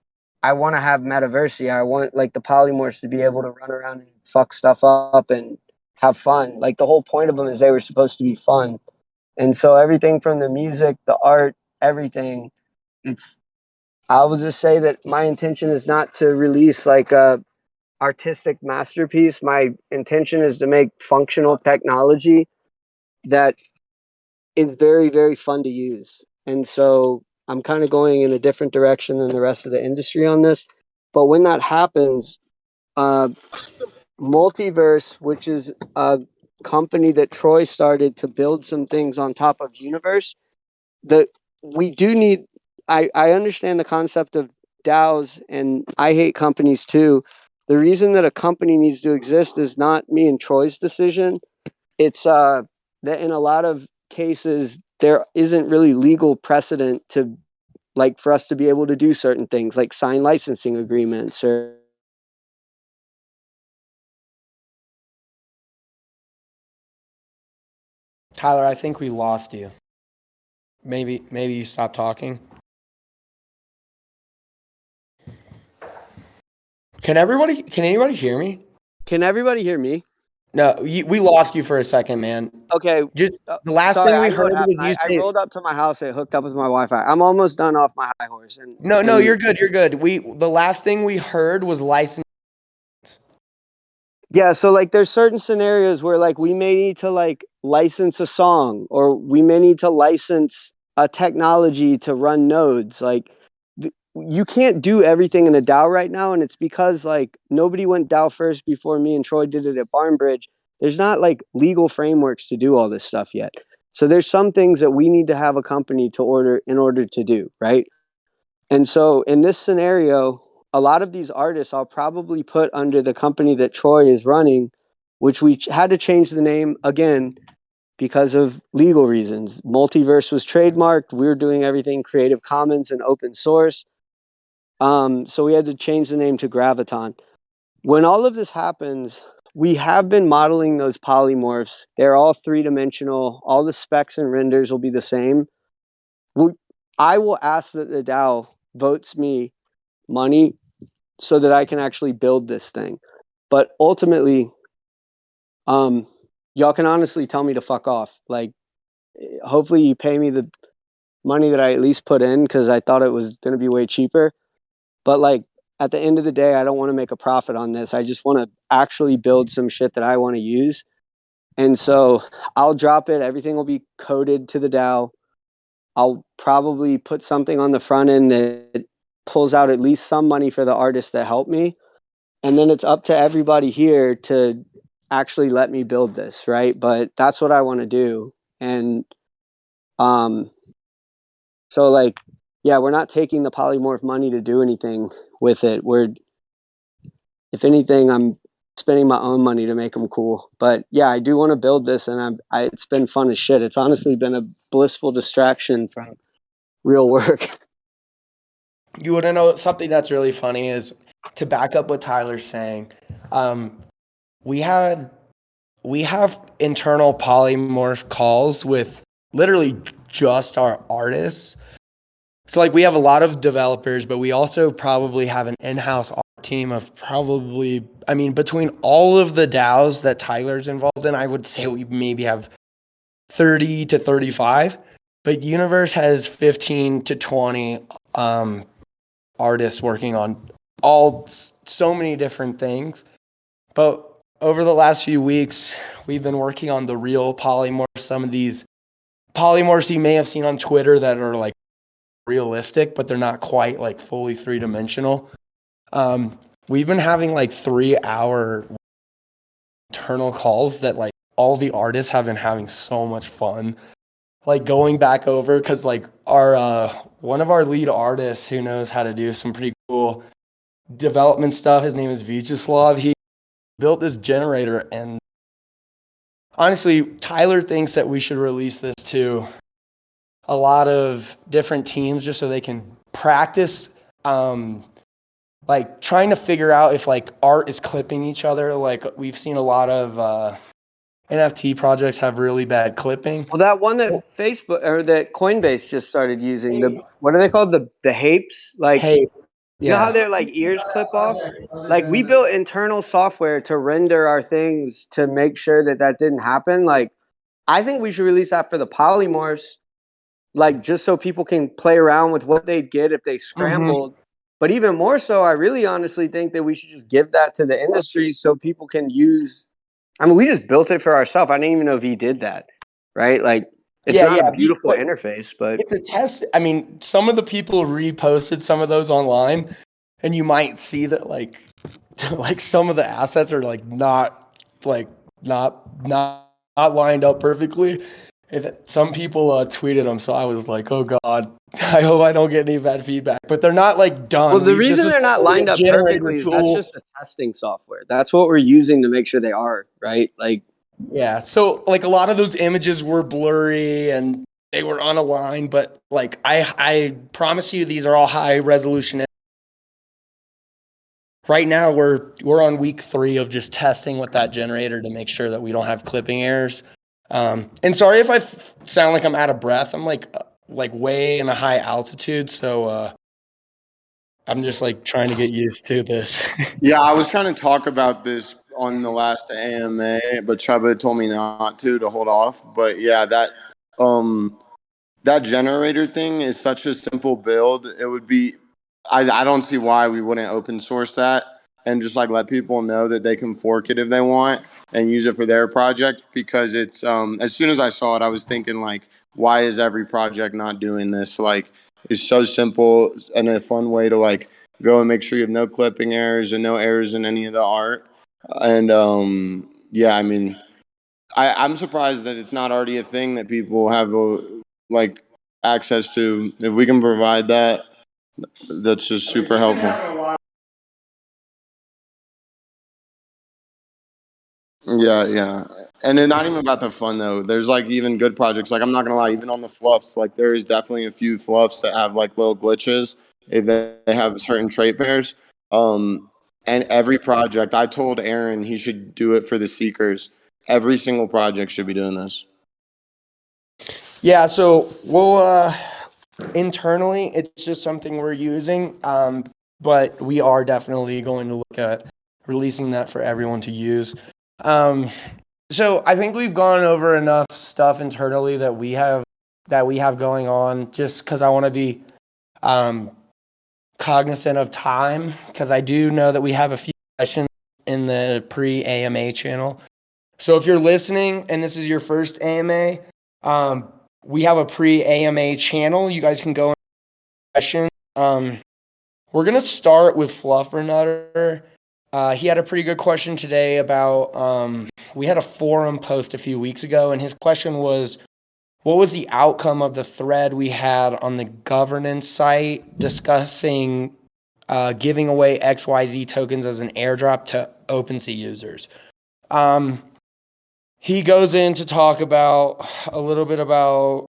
I want to have metaverse. I want like the polymorphs to be able to run around and fuck stuff up and have fun. Like the whole point of them is they were supposed to be fun. And so everything from the music, the art, everything, it's I will just say that my intention is not to release like a artistic masterpiece. My intention is to make functional technology that is very, very fun to use. And so I'm kind of going in a different direction than the rest of the industry on this. But when that happens, uh, Multiverse, which is a company that Troy started to build some things on top of Universe, that we do need. I understand the concept of DAOs, and I hate companies too. The reason that a company needs to exist is not me and Troy's decision. It's that in a lot of cases there isn't really legal precedent to like for us to be able to do certain things like sign licensing agreements or Tyler, I think we lost you. Maybe you stopped talking. Can anybody hear me? Can everybody hear me? No, we lost you for a second, man. Okay. Just the last Sorry, thing we I know what heard was happened. you I say. rolled up to my house. It hooked up with my Wi-Fi. I'm almost done off my high horse. No, you're good. You're good. The last thing we heard was license. Yeah, so like there's certain scenarios where like we may need to like license a song, or we may need to license a technology to run nodes. Like you can't do everything in a DAO right now, and it's because like nobody went DAO first before me and Troy did it at Barnbridge. There's not like legal frameworks to do all this stuff yet. So there's some things that we need to have a company in order to do, right? And so in this scenario, a lot of these artists I'll probably put under the company that Troy is running, which we had to change the name again because of legal reasons. Multiverse was trademarked. We were doing everything Creative Commons and open source. So we had to change the name to Graviton. When all of this happens, we have been modeling those polymorphs. They're all three-dimensional. All the specs and renders will be the same. I will ask that the DAO votes me money so that I can actually build this thing. But ultimately, y'all can honestly tell me to fuck off. Like, hopefully you pay me the money that I at least put in, because I thought it was going to be way cheaper. But like, at the end of the day, I don't want to make a profit on this. I just want to actually build some shit that I want to use. And so I'll drop it. Everything will be coded to the DAO. I'll probably put something on the front end that pulls out at least some money for the artists that help me. And then it's up to everybody here to actually let me build this, right? But that's what I want to do. And so like, yeah, we're not taking the polymorph money to do anything with it. If anything, I'm spending my own money to make them cool. But yeah, I do want to build this, and it's been fun as shit. It's honestly been a blissful distraction from real work. You want to know something that's really funny is, to back up what Tyler's saying. We have internal polymorph calls with literally just our artists. So like we have a lot of developers, but we also probably have an in-house art team of probably, I mean, between all of the DAOs that Tyler's involved in, I would say we maybe have 30 to 35. But Universe has 15 to 20 artists working on so many different things. But over the last few weeks, we've been working on the real polymorphs. Some of these polymorphs you may have seen on Twitter that are like realistic, but they're not quite like fully three-dimensional. We've been having like 3-hour internal calls that like all the artists have been having so much fun. Like going back over, because like our one of our lead artists who knows how to do some pretty cool development stuff, his name is Vyacheslav. He built this generator, and honestly, Tyler thinks that we should release this to a lot of different teams just so they can practice like trying to figure out if like art is clipping each other. Like we've seen a lot of NFT projects have really bad clipping. Well, that one that Facebook or that Coinbase just started using, what are they called? The Hapes? Like, Hey, you know how their like ears clip off? Like, we built internal software to render our things to make sure that didn't happen. Like, I think we should release that for the polymorphs, like just so people can play around with what they'd get if they scrambled. But even more so, I really honestly think that we should just give that to the industry so people can use. I mean, we just built it for ourselves. I didn't even know V did that, right? Like, it's not a beautiful interface, but it's a test. I mean, some of the people reposted some of those online, and you might see that like some of the assets are like not lined up perfectly. And some people tweeted them, so I was like, oh god, I hope I don't get any bad feedback. But they're not like done. Well, the reason they're not lined up perfectly is that's just a testing software. That's what we're using to make sure they are, right? Like, yeah. So like a lot of those images were blurry and they were unaligned, but like I promise you these are all high resolution. Right now we're on week 3 of just testing with that generator to make sure that we don't have clipping errors. And sorry if I sound like I'm out of breath. I'm like way in a high altitude, so I'm just like trying to get used to this. Yeah, I was trying to talk about this on the last AMA, but Chuba told me not to hold off. But yeah, that generator thing is such a simple build. It would be, I don't see why we wouldn't open source that and just like let people know that they can fork it if they want and use it for their project, because it's as soon as I saw it, I was thinking like, why is every project not doing this? Like, it's so simple and a fun way to like go and make sure you have no clipping errors and no errors in any of the art. And yeah, I mean, I'm surprised that it's not already a thing that people have like access to. If we can provide that, that's just super helpful. Yeah. And it's not even about the fun though. There's like even good projects. Like, I'm not gonna lie, even on the fluffs, like there is definitely a few fluffs that have like little glitches if they have certain trait pairs. And every project, I told Aaron he should do it for the seekers. Every single project should be doing this. Yeah, so we'll internally, it's just something we're using, but we are definitely going to look at releasing that for everyone to use. So I think we've gone over enough stuff internally that we have going on, just because I want to be cognizant of time, because I do know that we have a few questions in the pre-AMA channel. So if you're listening and this is your first AMA, we have a pre-AMA channel. You guys can go in questions. We're gonna start with Fluffernutter. He had a pretty good question today about we had a forum post a few weeks ago, and his question was, what was the outcome of the thread we had on the governance site discussing giving away XYZ tokens as an airdrop to OpenSea users? He goes in to talk about a little bit about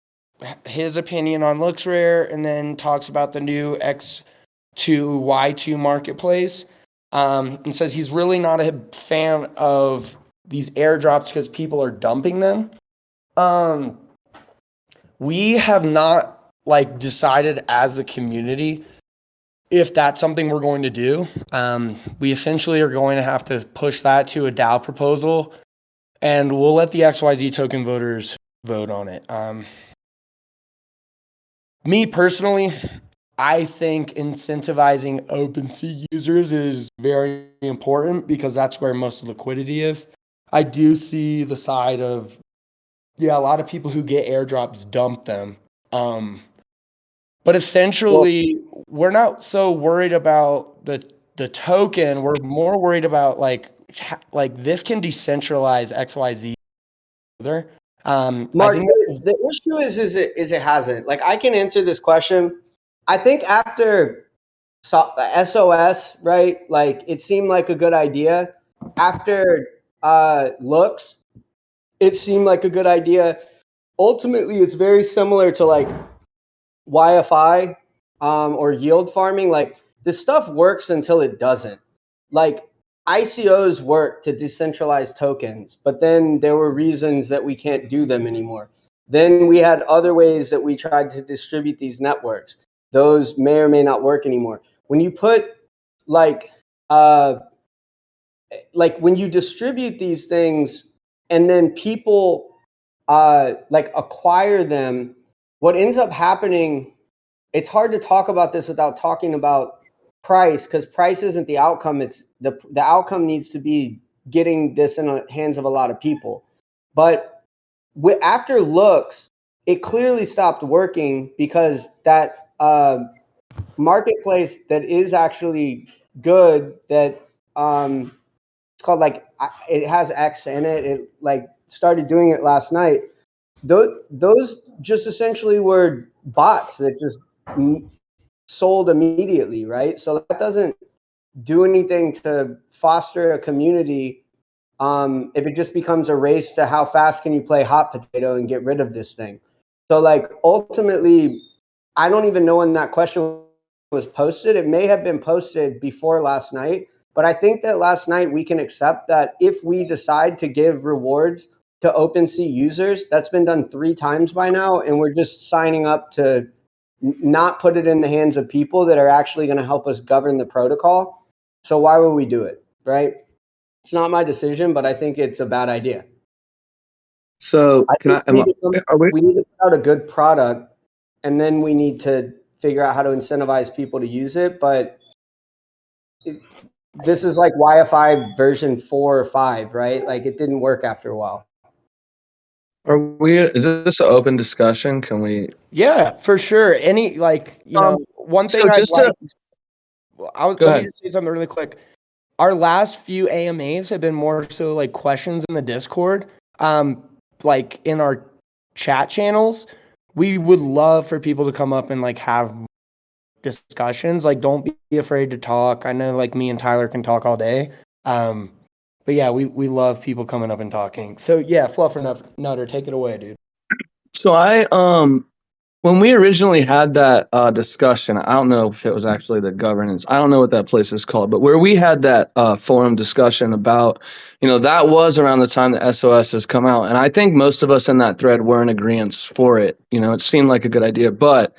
his opinion on LooksRare, and then talks about the new X2Y2 marketplace, and says he's really not a fan of these airdrops because people are dumping them. We have not like decided as a community if that's something we're going to do. We essentially are going to have to push that to a DAO proposal, and we'll let the XYZ token voters vote on it. Me personally, I think incentivizing OpenSea users is very important because that's where most of the liquidity is. I do see the side of, yeah, a lot of people who get airdrops dump them. But essentially, we're not so worried about the token. We're more worried about like this can decentralize XYZ further. Mark, the issue is it hasn't. Like, I can answer this question. I think after SOS, right? Like, it seemed like a good idea. After looks, it seemed like a good idea. Ultimately, it's very similar to like YFI or yield farming. Like, this stuff works until it doesn't. Like, ICOs work to decentralize tokens, but then there were reasons that we can't do them anymore. Then we had other ways that we tried to distribute these networks. Those may or may not work anymore. When you put like when you distribute these things and then people like acquire them, what ends up happening, it's hard to talk about this without talking about price, because price isn't the outcome. It's the outcome needs to be getting this in the hands of a lot of people. But after looks, it clearly stopped working because that marketplace that is actually good, that it's called like, it has X in it. It like started doing it last night. Those just essentially were bots that just sold immediately, right? So that doesn't do anything to foster a community if it just becomes a race to how fast can you play hot potato and get rid of this thing. So like, ultimately, I don't even know when that question was posted. It may have been posted before last night, but I think that last night we can accept that if we decide to give rewards to OpenSea users, that's been done 3 times by now, and we're just signing up to not put it in the hands of people that are actually going to help us govern the protocol. So why would we do it, right? It's not my decision, but I think it's a bad idea. So I can I? think Are we? we need to put out a good product, and then we need to figure out how to incentivize people to use it. But this is like YFI version 4 or 5, right? Like it didn't work after a while. Are we? Is this an open discussion? Can we? Yeah, for sure. Any one thing So I'd just to let go me ahead. just say something really quick. Our last few AMAs have been more so like questions in the Discord, like in our chat channels. We would love for people to come up and like have discussions. Like, don't be afraid to talk. I know like me and Tyler can talk all day. But yeah, we love people coming up and talking. So yeah, Fluffer Nutter, take it away, dude. So when we originally had that discussion, I don't know if it was actually the governance. I don't know what that place is called, but where we had that forum discussion about, that was around the time the SOS has come out, and I think most of us in that thread were in agreement for it. It seemed like a good idea, but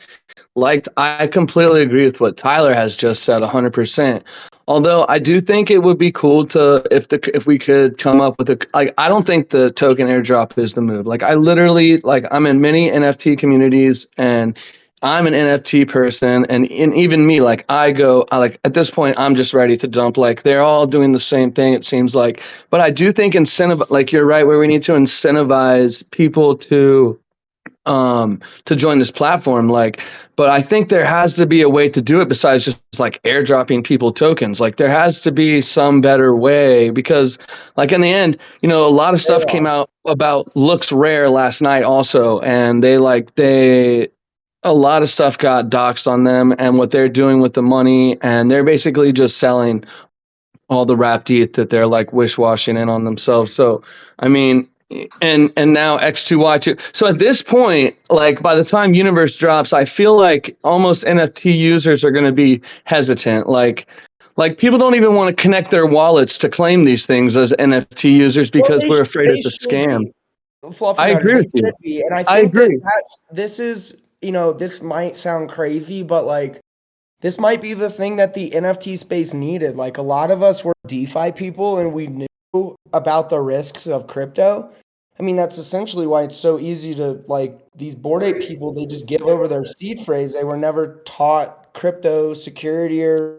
I completely agree with what Tyler has just said 100%. Although I do think it would be cool to if we could come up with I don't think the token airdrop is the move. I literally I'm in many NFT communities and I'm an NFT person and even me at this point I'm just ready to dump. They're all doing the same thing it seems like. But I do think you're right, where we need to incentivize people to join this platform. But I think there has to be a way to do it besides just airdropping people tokens. There has to be some better way, because in the end, a lot of stuff came out about Looks Rare last night also, and a lot of stuff got doxed on them and what they're doing with the money, and they're basically just selling all the rap ETH that they're wish-washing in on themselves. So I mean, and now X2Y2. So at this point, by the time Universe drops, I feel like almost NFT users are going to be hesitant. People don't even want to connect their wallets to claim these things as NFT users because we're afraid it's a scam. I agree with you. Be. And I I think agree. this is, this might sound crazy, but this might be the thing that the NFT space needed. A lot of us were DeFi people and we knew about the risks of crypto. I mean, that's essentially why it's so easy to, these Bored Ape people, they just give over their seed phrase. They were never taught crypto security or,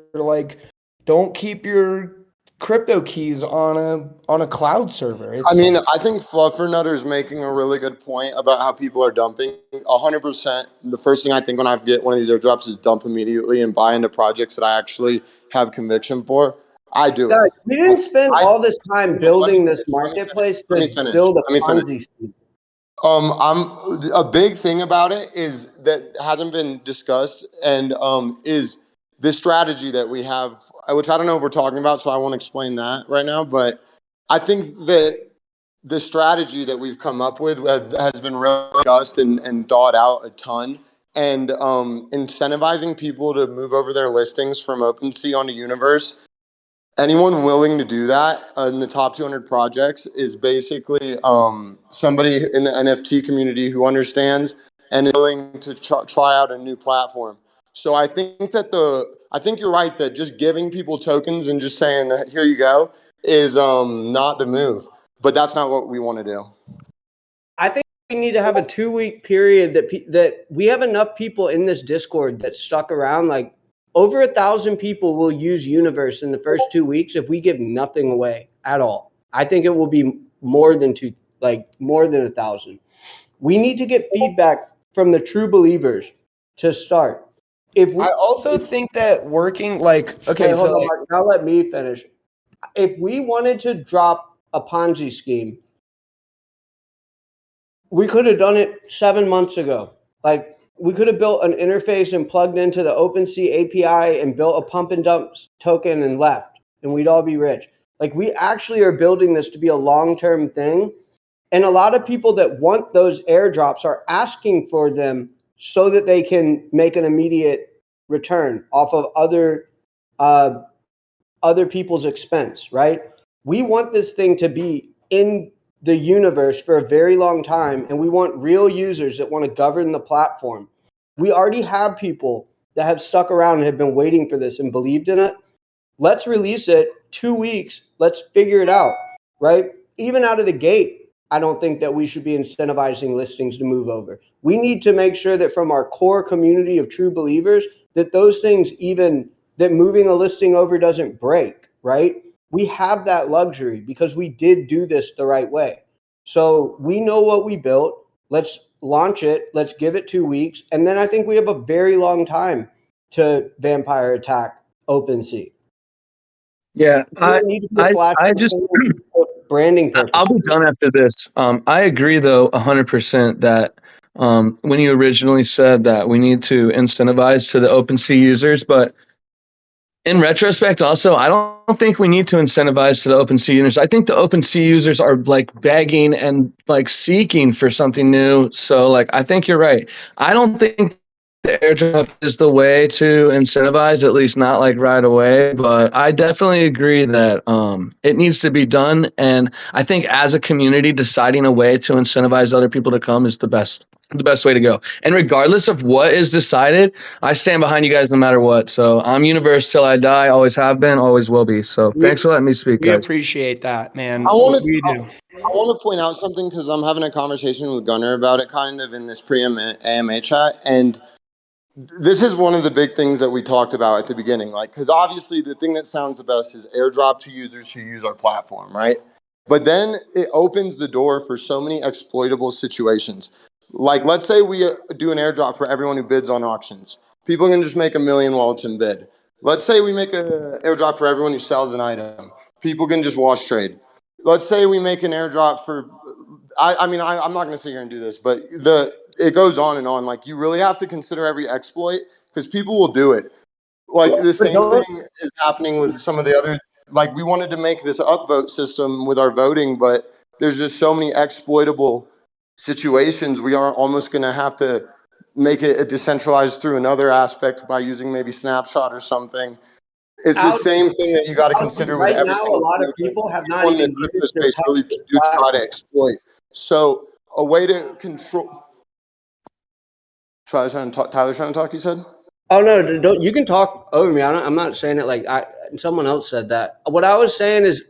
don't keep your crypto keys on a cloud server. I think Fluffernutter is making a really good point about how people are dumping. 100%. The first thing I think when I get one of these airdrops is dump immediately and buy into projects that I actually have conviction for. I do it. Guys, we didn't spend all this time building this marketplace to build a Ponzi scheme. A big thing about it is that hasn't been discussed, and is the strategy that we have, which I don't know if we're talking about, so I won't explain that right now. But I think that the strategy that we've come up with has been really discussed and thought out a ton. And incentivizing people to move over their listings from OpenSea onto Universe. Anyone willing to do that in the top 200 projects is basically somebody in the NFT community who understands and is willing to try out a new platform. So I think you're right that just giving people tokens and just saying, here you go, is not the move. But that's not what we want to do. I think we need to have a 2-week period that we have enough people in this Discord that stuck around. Over 1,000 people will use Universe in the first 2 weeks if we give nothing away at all. I think it will be more than 1,000. We need to get feedback from the true believers to start. I also think that working hold on, Mark, now let me finish. If we wanted to drop a Ponzi scheme, we could have done it 7 months ago. We could have built an interface and plugged into the OpenSea API and built a pump and dump token and left, and we'd all be rich. We actually are building this to be a long-term thing. And a lot of people that want those airdrops are asking for them so that they can make an immediate return off of other people's expense, right? We want this thing to be in the universe for a very long time, and we want real users that want to govern the platform. We already have people that have stuck around and have been waiting for this and believed in it. Let's release it 2 weeks. Let's figure it out, right? Even out of the gate, I don't think that we should be incentivizing listings to move over. We need to make sure that from our core community of true believers, that those things, even that moving a listing over doesn't break, right? We have that luxury because we did do this the right way. So we know what we built. Let's launch it. Let's give it 2 weeks. And then I think we have a very long time to vampire attack OpenSea. Yeah, We don't need to be a flash I just for branding I'll purposes. be done after this. I agree though 100% that when you originally said that we need to incentivize to the OpenSea users, but in retrospect, also, I don't think we need to incentivize to the OpenSea users. I think the OpenSea users are like begging and like seeking for something new. So, like, I think you're right. I don't think the airdrop is the way to incentivize, at least not like right away. But I definitely agree that it needs to be done. And I think as a community, deciding a way to incentivize other people to come is the best way to go. And regardless of what is decided, I stand behind you guys no matter what. So I'm Universe till I die, always have been, always will be. So thanks for letting me speak, We guys. appreciate that, man. I want We to do. I want to point out something because I'm having a conversation with Gunnar about it kind of in this pre-AMA chat, and this is one of the big things that we talked about at the beginning. Like, because obviously the thing that sounds the best is airdrop to users who use our platform, right? But then it opens the door for so many exploitable situations. Like, let's say we do an airdrop for everyone who bids on auctions. People can just make $1 million wallets and bid. Let's say we make an airdrop for everyone who sells an item. People can just wash trade. Let's say we make an airdrop for, I'm not going to sit here and do this, but it goes on and on. Like, you really have to consider every exploit because people will do it. Like, the same thing is happening with some of the other, like, we wanted to make this upvote system with our voting, but there's just so many exploitable situations. We are almost going to have to make it decentralized through another aspect by using maybe Snapshot or something. It's the same thing that you got to consider with Right every now, a single lot thing of people have people not in the even crypto used their space really do try to exploit. So a way to control. Tyler's trying to talk. You said. Oh no, don't, you can talk over me. I'm not saying it like someone else said that. What I was saying is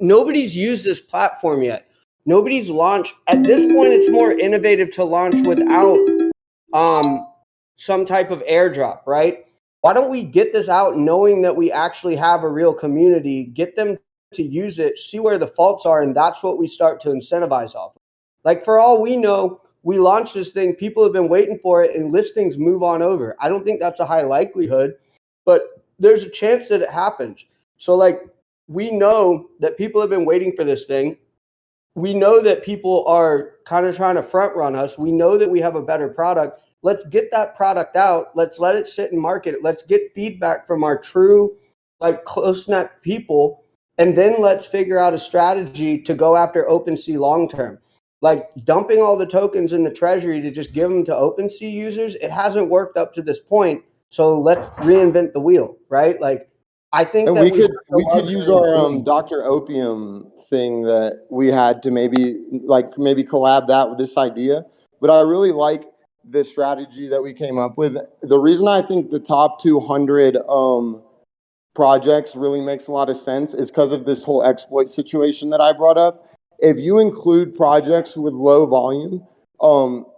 nobody's used this platform yet. Nobody's launched. At this point, it's more innovative to launch without some type of airdrop, right? Why don't we get this out knowing that we actually have a real community, get them to use it, see where the faults are, and that's what we start to incentivize off of. Like, for all we know, we launched this thing, people have been waiting for it, and listings move on over. I don't think that's a high likelihood, but there's a chance that it happens. So, like, we know that people have been waiting for this thing. We know that people are kind of trying to front run us. We know that we have a better product. Let's get that product out. Let's let it sit and market it. Let's get feedback from our true, like, close knit people. And then let's figure out a strategy to go after OpenSea long term. Like, dumping all the tokens in the treasury to just give them to OpenSea users, it hasn't worked up to this point. So let's reinvent the wheel, right? Like, I think And that we could use our Dr. Opium thing that we had to maybe collab that with this idea. But I really like the strategy that we came up with. The reason I think the top 200 projects really makes a lot of sense is because of this whole exploit situation that I brought up. If you include projects with low volume,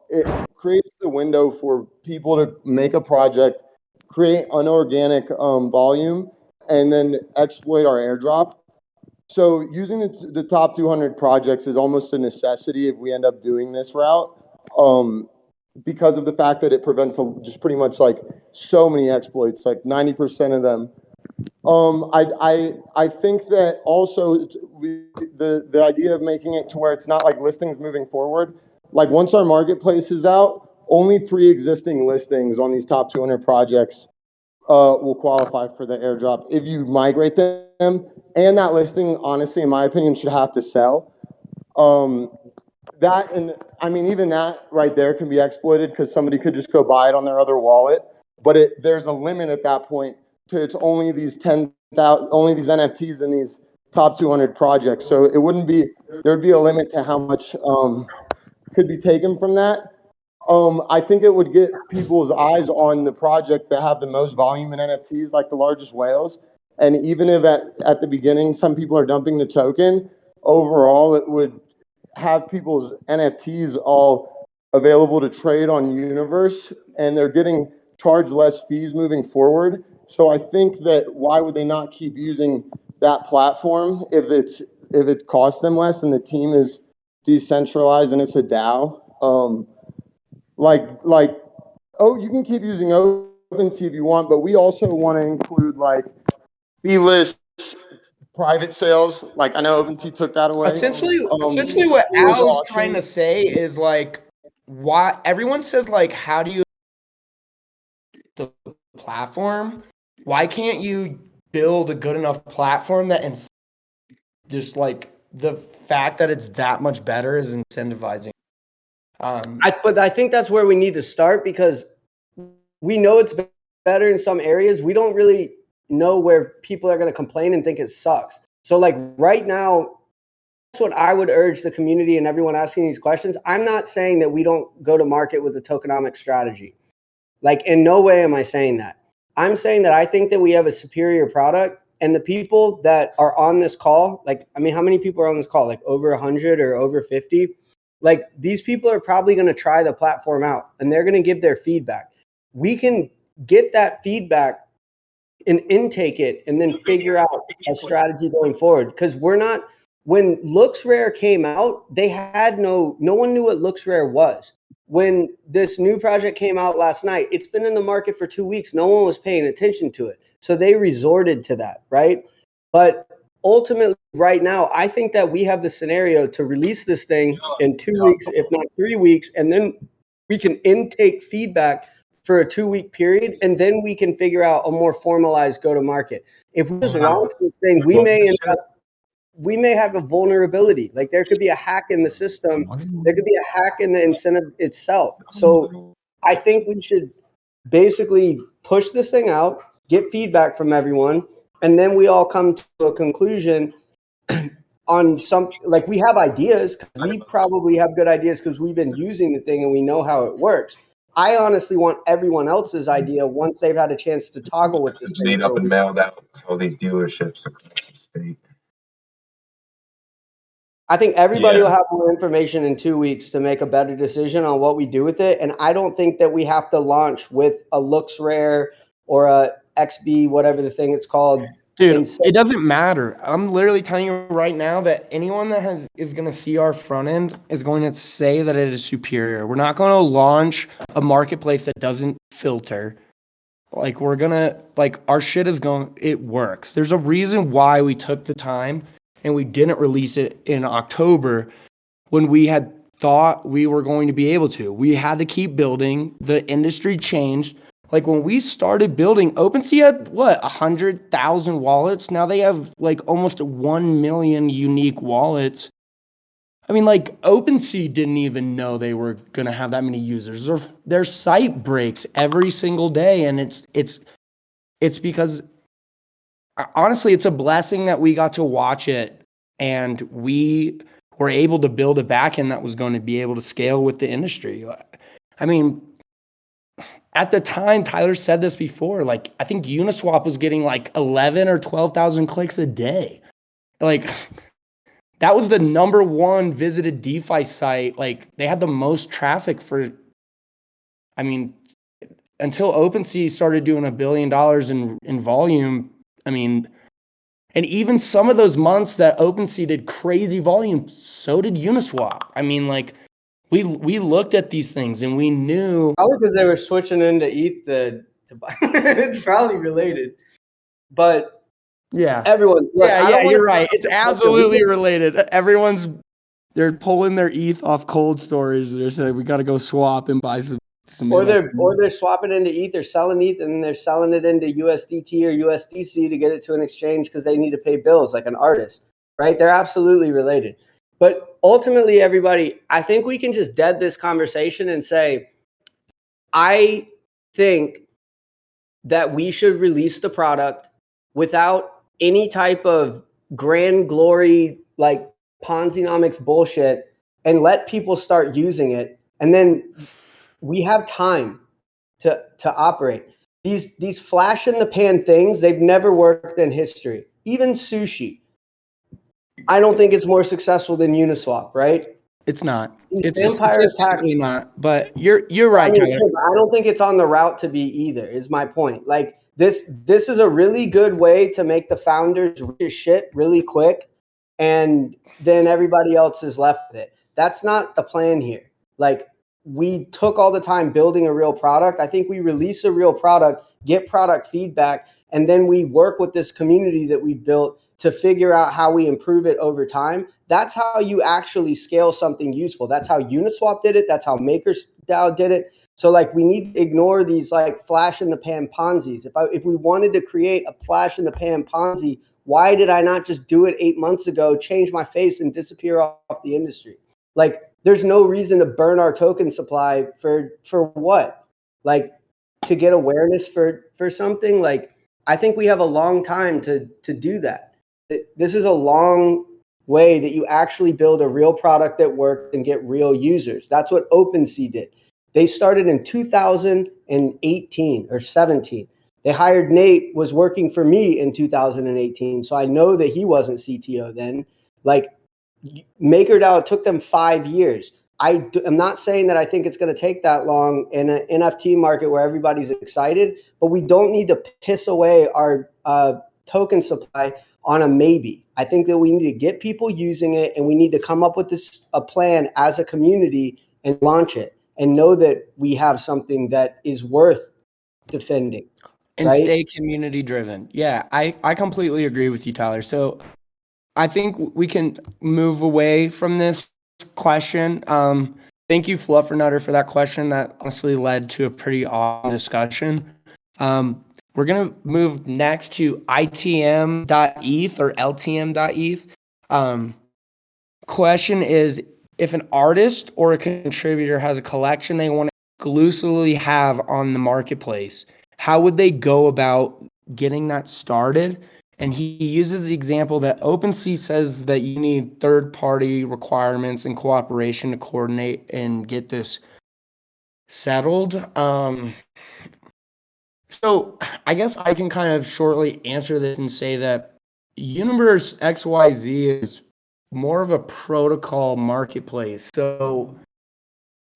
it creates the window for people to make a project, create unorganic volume, and then exploit our airdrop. So using the top 200 projects is almost a necessity if we end up doing this route, because of the fact that it prevents just pretty much like so many exploits, like 90% of them. I think that also the idea of making it to where it's not like listings moving forward. Like, once our marketplace is out, only pre-existing listings on these top 200 projects will qualify for the airdrop if you migrate them. And that listing, honestly, in my opinion, should have to sell. That, and I mean, even that right there can be exploited because somebody could just go buy it on their other wallet. But there's a limit at that point to it's only these 10,000, only these NFTs in these top 200 projects. So there would be a limit to how much could be taken from that. I think it would get people's eyes on the project that have the most volume in NFTs, like the largest whales. And even if at the beginning some people are dumping the token, overall it would have people's NFTs all available to trade on Universe, and they're getting charged less fees moving forward. So I think that why would they not keep using that platform if it costs them less and the team is decentralized and it's a DAO? Like, oh, you can keep using OpenSea if you want, but we also want to include like B-list private sales. Like I know OpenSea took that away. Essentially what Force Al's trying to auctions. say is like, why everyone says like, how do you the platform? Why can't you build a good enough platform that just like the fact that it's that much better is incentivizing? But I think that's where we need to start, because we know it's better in some areas. We don't really know where people are going to complain and think it sucks. So like right now, that's what I would urge the community and everyone asking these questions. I'm not saying that we don't go to market with a tokenomic strategy. Like in no way am I saying that. I'm saying that I think that we have a superior product, and the people that are on this call, like, I mean, how many people are on this call? Like over 100 or over 50? Like these people are probably going to try the platform out and they're going to give their feedback. We can get that feedback and intake it and then figure out a strategy going forward. Because when LooksRare came out, they had no one knew what LooksRare was. When this new project came out last night, it's been in the market for 2 weeks. No one was paying attention to it. So they resorted to that, right? But ultimately, right now, I think that we have the scenario to release this thing in 2 weeks, if not 3 weeks, and then we can intake feedback for a 2-week period, and then we can figure out a more formalized go-to-market. If we just launch this thing, we may have a vulnerability. Like there could be a hack in the system. There could be a hack in the incentive itself. So I think we should basically push this thing out, get feedback from everyone, and then we all come to a conclusion on some, like we have ideas. We probably have good ideas because we've been using the thing and we know how it works. I honestly want everyone else's idea once they've had a chance to toggle with this thing. Made up and mailed out to all these dealerships across the state. I think everybody will have more information in 2 weeks to make a better decision on what we do with it. And I don't think that we have to launch with a LooksRare or a XB, whatever the thing it's called. Dude, it doesn't matter. I'm literally telling you right now that anyone that is going to see our front end is going to say that it is superior. We're not going to launch a marketplace that doesn't filter. Like we're going to, like our shit is going, it works. There's a reason why we took the time and we didn't release it in October when we had thought we were going to be able to. We had to keep building. The industry changed. Like when we started building, OpenSea had 100,000 wallets. Now they have like almost 1 million unique wallets. I mean, like OpenSea didn't even know they were gonna have that many users. Their site breaks every single day, and it's because honestly, it's a blessing that we got to watch it, and we were able to build a backend that was going to be able to scale with the industry. I mean, at the time, Tyler said this before, like I think Uniswap was getting like 11 or 12,000 clicks a day. Like that was the number one visited DeFi site. Like they had the most traffic for, I mean, until OpenSea started doing $1 billion in volume. I mean, and even some of those months that OpenSea did crazy volume, so did Uniswap. I mean, like we looked at these things and we knew. Probably because they were switching into ETH. It's probably related, but yeah, everyone. Look, yeah, you're right. It's absolutely related. They're pulling their ETH off cold storage. They're saying we got to go swap and buy some. Or they're swapping into ETH, they're selling ETH, and they're selling it into USDT or USDC to get it to an exchange because they need to pay bills like an artist, right? They're absolutely related. But ultimately, everybody, I think we can just dead this conversation and say, I think that we should release the product without any type of grand glory, like Ponzi-nomics bullshit, and let people start using it. And then we have time to operate. These flash in the pan things, they've never worked in history. Even sushi, I don't think it's more successful than Uniswap, right? It's not. These It's vampire attacks. statistically not. But you're I right, mean, Tyler. sure, but I don't think it's on the route to be either, is my point. Like this is a really good way to make the founders rich as shit really quick, and then everybody else is left with it. That's not the plan here. Like, we took all the time building a real product. I think we release a real product, get product feedback, and then we work with this community that we built to figure out how we improve it over time. That's how you actually scale something useful. That's how Uniswap did it. That's how MakerDAO did it. So like, we need to ignore these like flash in the pan Ponzi's. If we wanted to create a flash in the pan Ponzi, why did I not just do it 8 months ago, change my face, and disappear off the industry? Like, there's no reason to burn our token supply for what? Like, to get awareness for something? Like, I think we have a long time to do that. This is a long way that you actually build a real product that works and get real users. That's what OpenSea did. They started in 2018 or 17. They hired Nate, was working for me in 2018. So I know that he wasn't CTO then. Like, MakerDAO, took them 5 years. I'm not saying that I think it's going to take that long in an NFT market where everybody's excited, but we don't need to piss away our token supply on a maybe. I think that we need to get people using it, and we need to come up with a plan as a community and launch it, and know that we have something that is worth defending. And right? stay community driven. Yeah, I completely agree with you, Tyler. So I think we can move away from this question. Thank you, Fluffernutter, for that question. That honestly led to a pretty awesome discussion. We're going to move next to itm.eth or ltm.eth. Question is, if an artist or a contributor has a collection they want to exclusively have on the marketplace, how would they go about getting that started? And he uses the example that OpenSea says that you need third-party requirements and cooperation to coordinate and get this settled. So I guess I can kind of shortly answer this and say that Universe XYZ is more of a protocol marketplace. So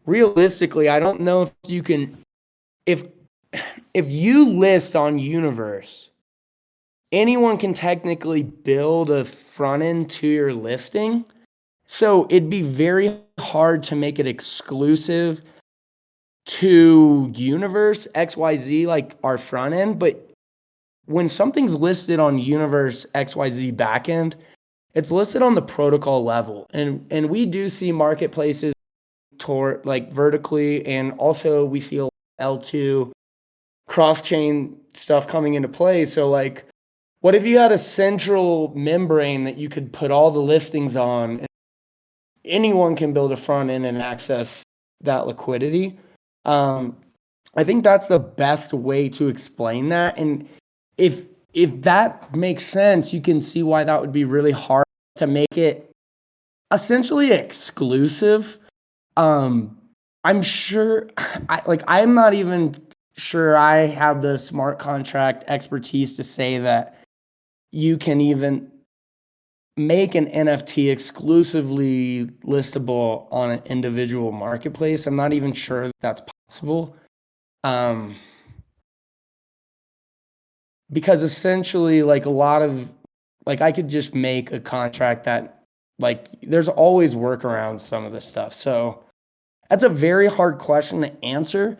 realistically, I don't know if you can, if you list on Universe, anyone can technically build a front end to your listing. So it'd be very hard to make it exclusive to Universe XYZ, like our front end. But when something's listed on Universe XYZ backend, it's listed on the protocol level. And we do see marketplaces like vertically, and also we see L2 cross-chain stuff coming into play. So like, what if you had a central membrane that you could put all the listings on, and anyone can build a front end and access that liquidity? I think that's the best way to explain that. And if that makes sense, you can see why that would be really hard to make it essentially exclusive. I'm sure, I'm not even sure I have the smart contract expertise to say that you can even make an NFT exclusively listable on an individual marketplace. I'm not even sure that's possible. Because essentially, like, a lot of, like, I could just make a contract that, like, there's always workarounds some of this stuff. So that's a very hard question to answer.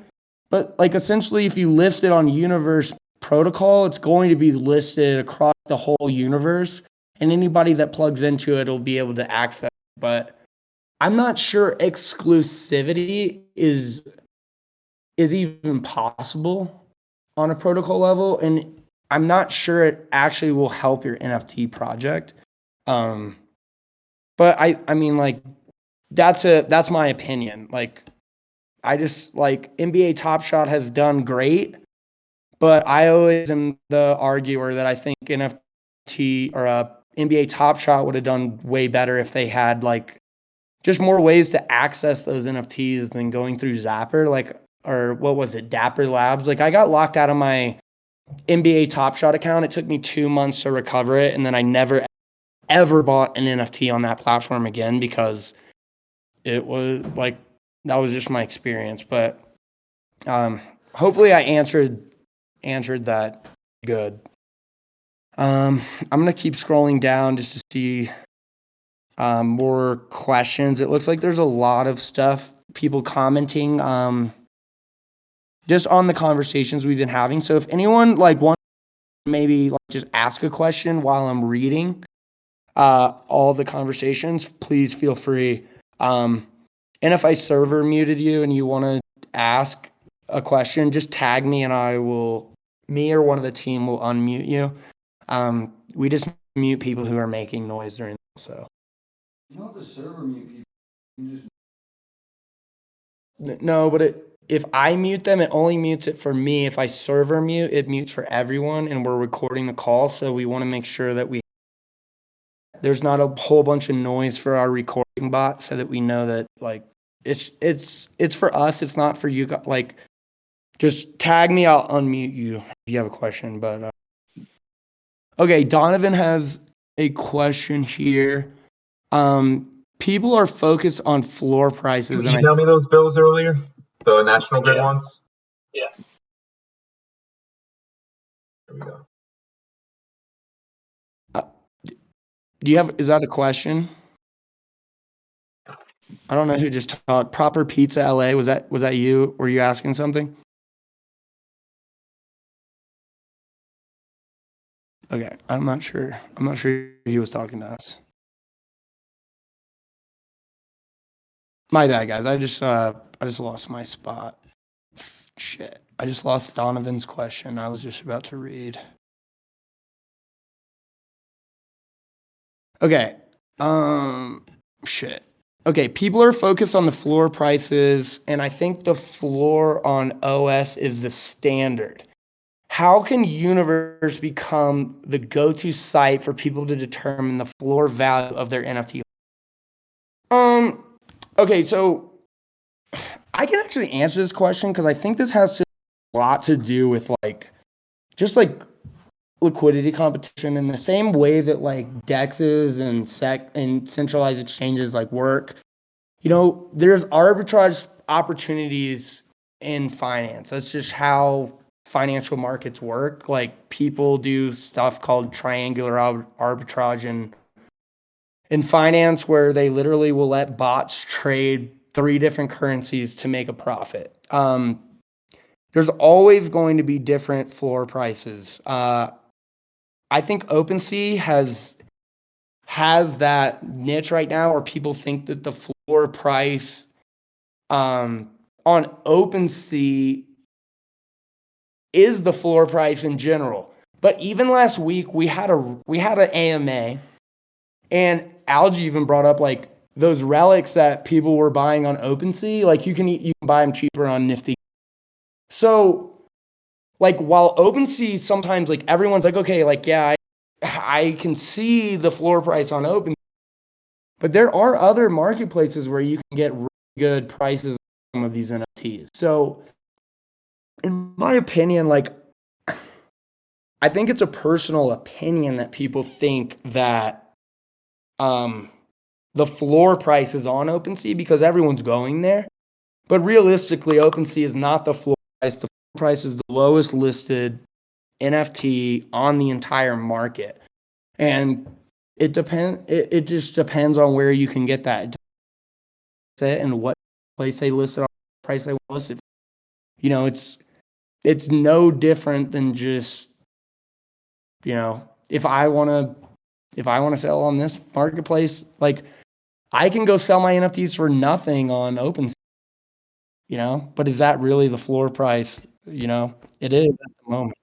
But like, essentially, if you list it on Universe protocol, it's going to be listed across the whole universe, and anybody that plugs into it will be able to access it. But I'm not sure exclusivity is even possible on a protocol level, and I'm not sure it actually will help your NFT project. But I mean, like, that's my opinion. Like, I just, like, NBA Top Shot has done great, but I always am the arguer that I think NFT or NBA Top Shot would have done way better if they had, like, just more ways to access those NFTs than going through Zapper, or what was it, Dapper Labs. Like, I got locked out of my NBA Top Shot account. It took me 2 months to recover it, and then I never ever bought an NFT on that platform again because it was like, that was just my experience. But hopefully I answered that good. I'm gonna keep scrolling down just to see more questions. It looks like there's a lot of stuff, people commenting just on the conversations we've been having. So if anyone wants to maybe just ask a question while I'm reading all the conversations, please feel free. And if I server muted you and you want to ask a question, just tag me and me or one of the team will unmute you. We just mute people who are making noise during, so. You don't have to server mute people. You can just... No, but if I mute them, it only mutes it for me. If I server mute, it mutes for everyone, and we're recording the call, so we want to make sure that there's not a whole bunch of noise for our recording bot, so that we know that it's for us, it's not for you guys. Like, just tag me, I'll unmute you if you have a question. But okay, Donovan has a question here. People are focused on floor prices. You emailed me those bills earlier, the National Grid ones. Yeah. There we go. Is that a question? I don't know who just talked. Proper Pizza LA, was that you? Were you asking something? Okay, I'm not sure he was talking to us. My bad, guys. I just lost my spot. Shit. I just lost Donovan's question. I was just about to read. Okay. Shit. Okay, people are focused on the floor prices, and I think the floor on OS is the standard. How can Universe become the go-to site for people to determine the floor value of their NFT? Okay, so I can actually answer this question because I think this has a lot to do with just liquidity competition, in the same way that DEXs and centralized exchanges work. There's arbitrage opportunities in finance. That's just how financial markets work. People do stuff called triangular arbitrage in finance, where they literally will let bots trade 3 different currencies to make a profit. There's always going to be different floor prices. I think OpenSea has that niche right now where people think that the floor price on OpenSea is the floor price in general. But even last week we had an AMA, and Algie even brought up those relics that people were buying on OpenSea. You can buy them cheaper on Nifty. So while OpenSea sometimes everyone's okay, yeah, I can see the floor price on OpenSea, but there are other marketplaces where you can get really good prices on some of these NFTs. So in my opinion, I think it's a personal opinion that people think that the floor price is on OpenSea because everyone's going there. But realistically, OpenSea is not the floor price. The floor price is the lowest listed NFT on the entire market. And it just depends on where you can get that. And what place they listed on, the price they listed. It's no different than just, if I want to sell on this marketplace, I can go sell my NFTs for nothing on OpenSea, but is that really the floor price? It is at the moment.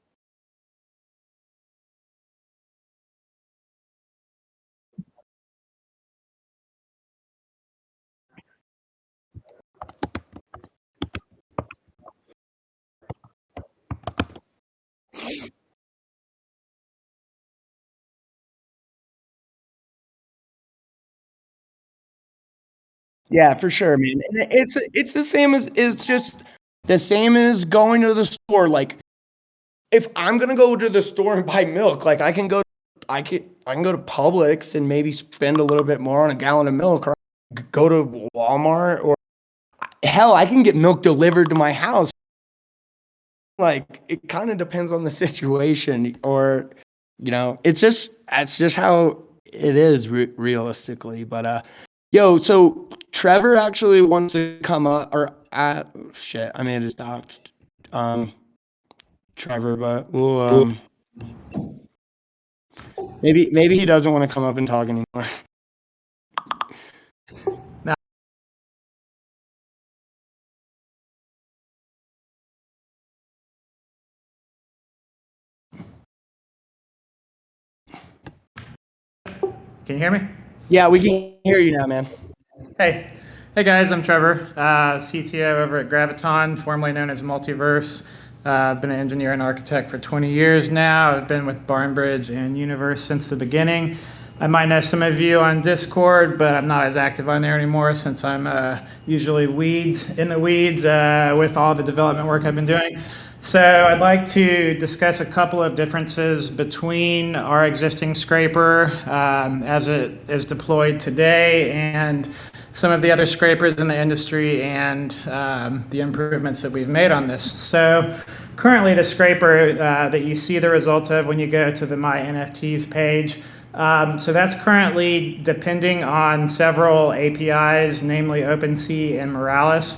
Yeah, for sure, man. And it's the same as it's just the same as going to the store. Like if I'm gonna go to the store and buy milk, like I can go to Publix and maybe spend a little bit more on a gallon of milk, or go to Walmart, or hell, I can get milk delivered to my house. Like it kind of depends on the situation, or that's just how it is realistically. But yo, so Trevor actually wants to come up, or shit, I may have just stopped Trevor, but we'll maybe he doesn't want to come up and talk anymore. Can you hear me? Yeah, we can hear you now, man. Hey. Hey guys, I'm Trevor, CTO over at Graviton, formerly known as Multiverse. I've been an engineer and architect for 20 years now. I've been with Barnbridge and Universe since the beginning. I might know some of you on Discord, but I'm not as active on there anymore since I'm usually in the weeds with all the development work I've been doing. So I'd like to discuss a couple of differences between our existing scraper as it is deployed today and some of the other scrapers in the industry and the improvements that we've made on this. So currently the scraper that you see the results of when you go to the My NFTs page, so that's currently depending on several APIs, namely OpenSea and Moralis.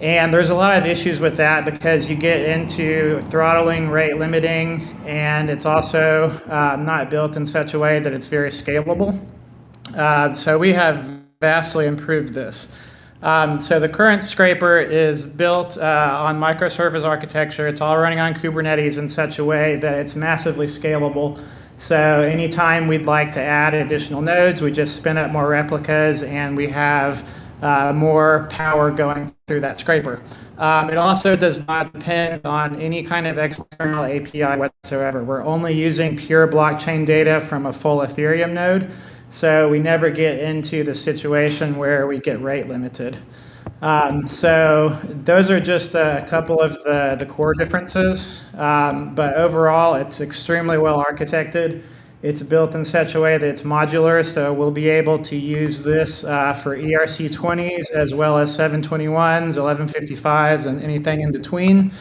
And there's a lot of issues with that because you get into throttling, rate limiting, and it's also not built in such a way that it's very scalable. So we have vastly improved this. So the current scraper is built on microservice architecture. It's all running on Kubernetes in such a way that it's massively scalable. So anytime we'd like to add additional nodes, we just spin up more replicas and we have more power going through that scraper. It also does not depend on any kind of external API whatsoever. We're only using pure blockchain data from a full Ethereum node. So we never get into the situation where we get rate limited. So those are just a couple of the core differences. But overall, it's extremely well architected. It's built in such a way that it's modular, so we'll be able to use this for ERC20s as well as 721s, 1155s, and anything in between.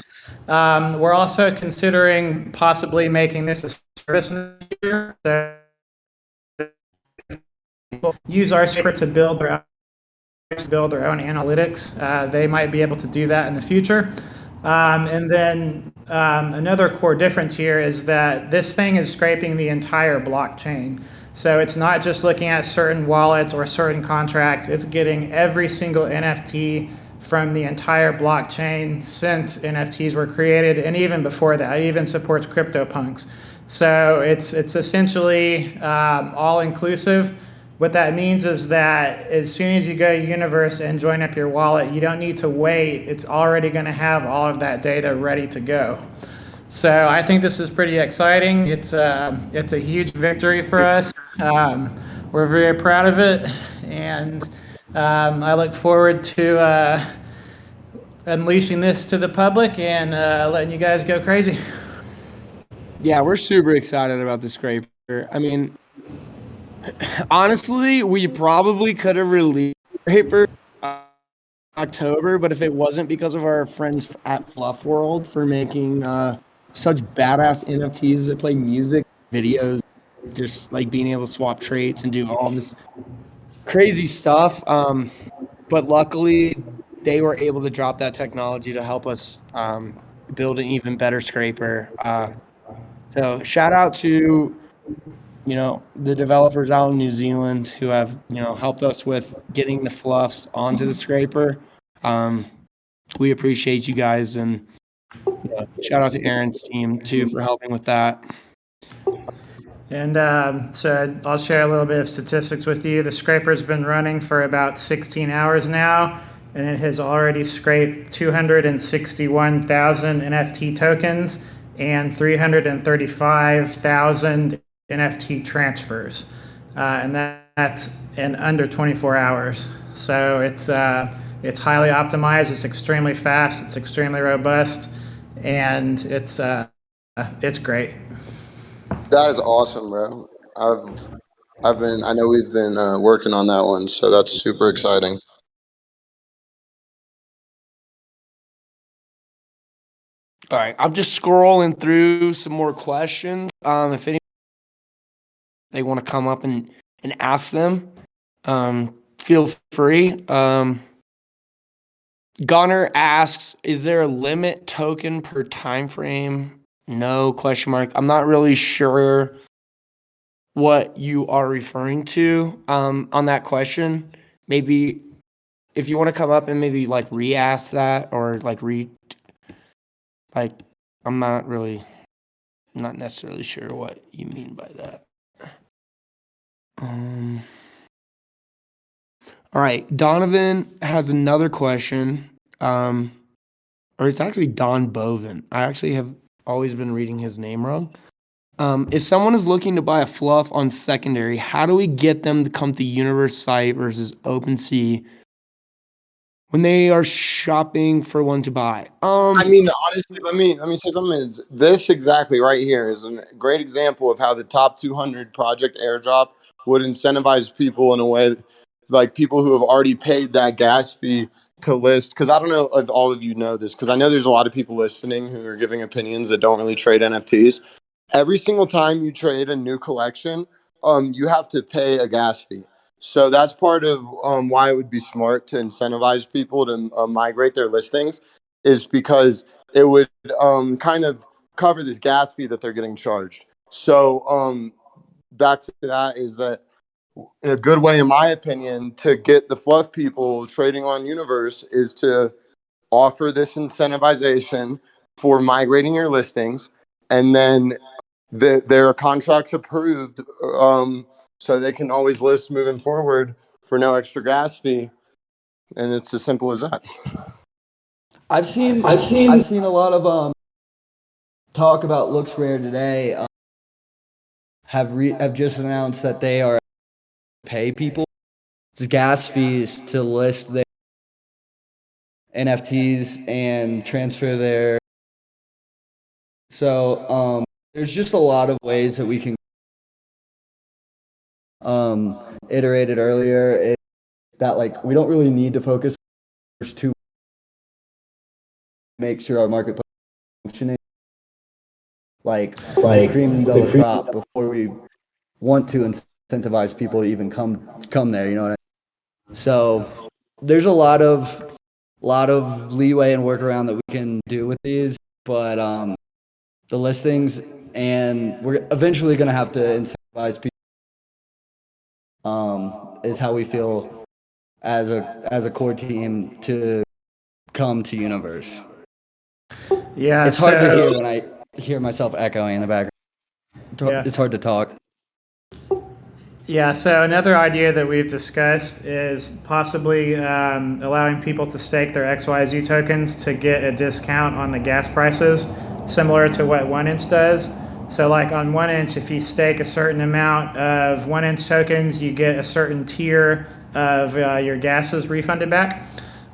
We're also considering possibly making this a service in the future. So people use our scraper to build their own analytics. They might be able to do that in the future. And then another core difference here is that this thing is scraping the entire blockchain. So it's not just looking at certain wallets or certain contracts. It's getting every single NFT from the entire blockchain since NFTs were created, and even before that. It even supports CryptoPunks. So it's essentially all inclusive. What that means is that as soon as you go to Universe and join up your wallet, you don't need to wait. It's already going to have all of that data ready to go. So I think this is pretty exciting. It's a huge victory for us. We're very proud of it, and I look forward to unleashing this to the public and letting you guys go crazy. Yeah, we're super excited about the scraper. I mean, honestly, we probably could have released Scraper October, but if it wasn't because of our friends at Fluff World for making such badass NFTs that play music, videos, just like being able to swap traits and do all this crazy stuff. But luckily, they were able to drop that technology to help us build an even better scraper. So shout out to the developers out in New Zealand who have, helped us with getting the fluffs onto the scraper. We appreciate you guys, and shout out to Aaron's team too for helping with that. And so I'll share a little bit of statistics with you. The scraper's been running for about 16 hours now, and it has already scraped 261,000 NFT tokens and 335,000 NFT transfers. And in under 24 hours. So it's highly optimized. It's extremely fast. It's extremely robust, and it's great. That is awesome, bro. I know we've been working on that one, so that's super exciting. All right, I'm just scrolling through some more questions. If any they want to come up and ask them, feel free. Gunner asks, is there a limit token per time frame? No, question mark. I'm not really sure what you are referring to on that question. Maybe if you want to come up and maybe like re-ask that or like I'm not necessarily sure what you mean by that. All right, Donovan has another question. Or it's actually Don Bovin. I actually have always been reading his name wrong. If someone is looking to buy a fluff on secondary, how do we get them to come to Universe site versus OpenSea when they are shopping for one to buy? I mean, honestly, let me say something. This exactly right here is a great example of how the top 200 project airdrop would incentivize people in a way, like people who have already paid that gas fee to list. Because I don't know if all of you know this, because I know there's a lot of people listening who are giving opinions that don't really trade NFTs. Every single time you trade a new collection, you have to pay a gas fee. So that's part of why it would be smart to incentivize people to migrate their listings, is because it would kind of cover this gas fee that they're getting charged. So back to that is that a good way, in my opinion, to get the fluff people trading on Universe is to offer this incentivization for migrating your listings, and then their contracts approved, so they can always list moving forward for no extra gas fee, and it's as simple as that. I've seen a lot of talk about Looks Rare today. Have just announced that they are pay people gas fees to list their NFTs and transfer their. So there's just a lot of ways that we can iterated earlier. Is that like we don't really need to focus to make sure our marketplace is functioning like cream of the crop before we want to incentivize people to even come there, you know what I mean? So there's a lot of leeway and workaround that we can do with these, but the listings, and we're eventually going to have to incentivize people, is how we feel as a core team to come to Universe. Yeah, it's hard to hear when I hear myself echoing in the background. Yeah. It's hard to talk. Yeah, so another idea that we've discussed is possibly allowing people to stake their XYZ tokens to get a discount on the gas prices, similar to what 1inch does. So like on 1inch, if you stake a certain amount of 1inch tokens, you get a certain tier of your gases refunded back.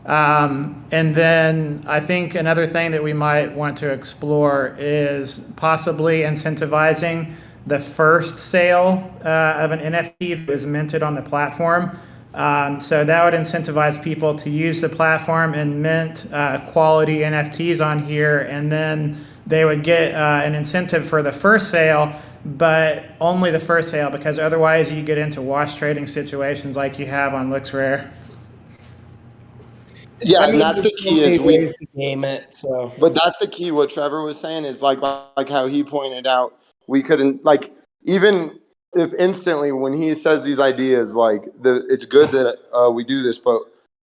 And then I think another thing that we might want to explore is possibly incentivizing the first sale of an NFT that is minted on the platform. So that would incentivize people to use the platform and mint quality NFTs on here, and then they would get an incentive for the first sale, but only the first sale, because otherwise you get into wash trading situations like you have on LooksRare. Yeah, and that's the key is we game it. So, but that's the key. What Trevor was saying is like how he pointed out, we couldn't, like, even if instantly when he says these ideas, like it's good that we do this, but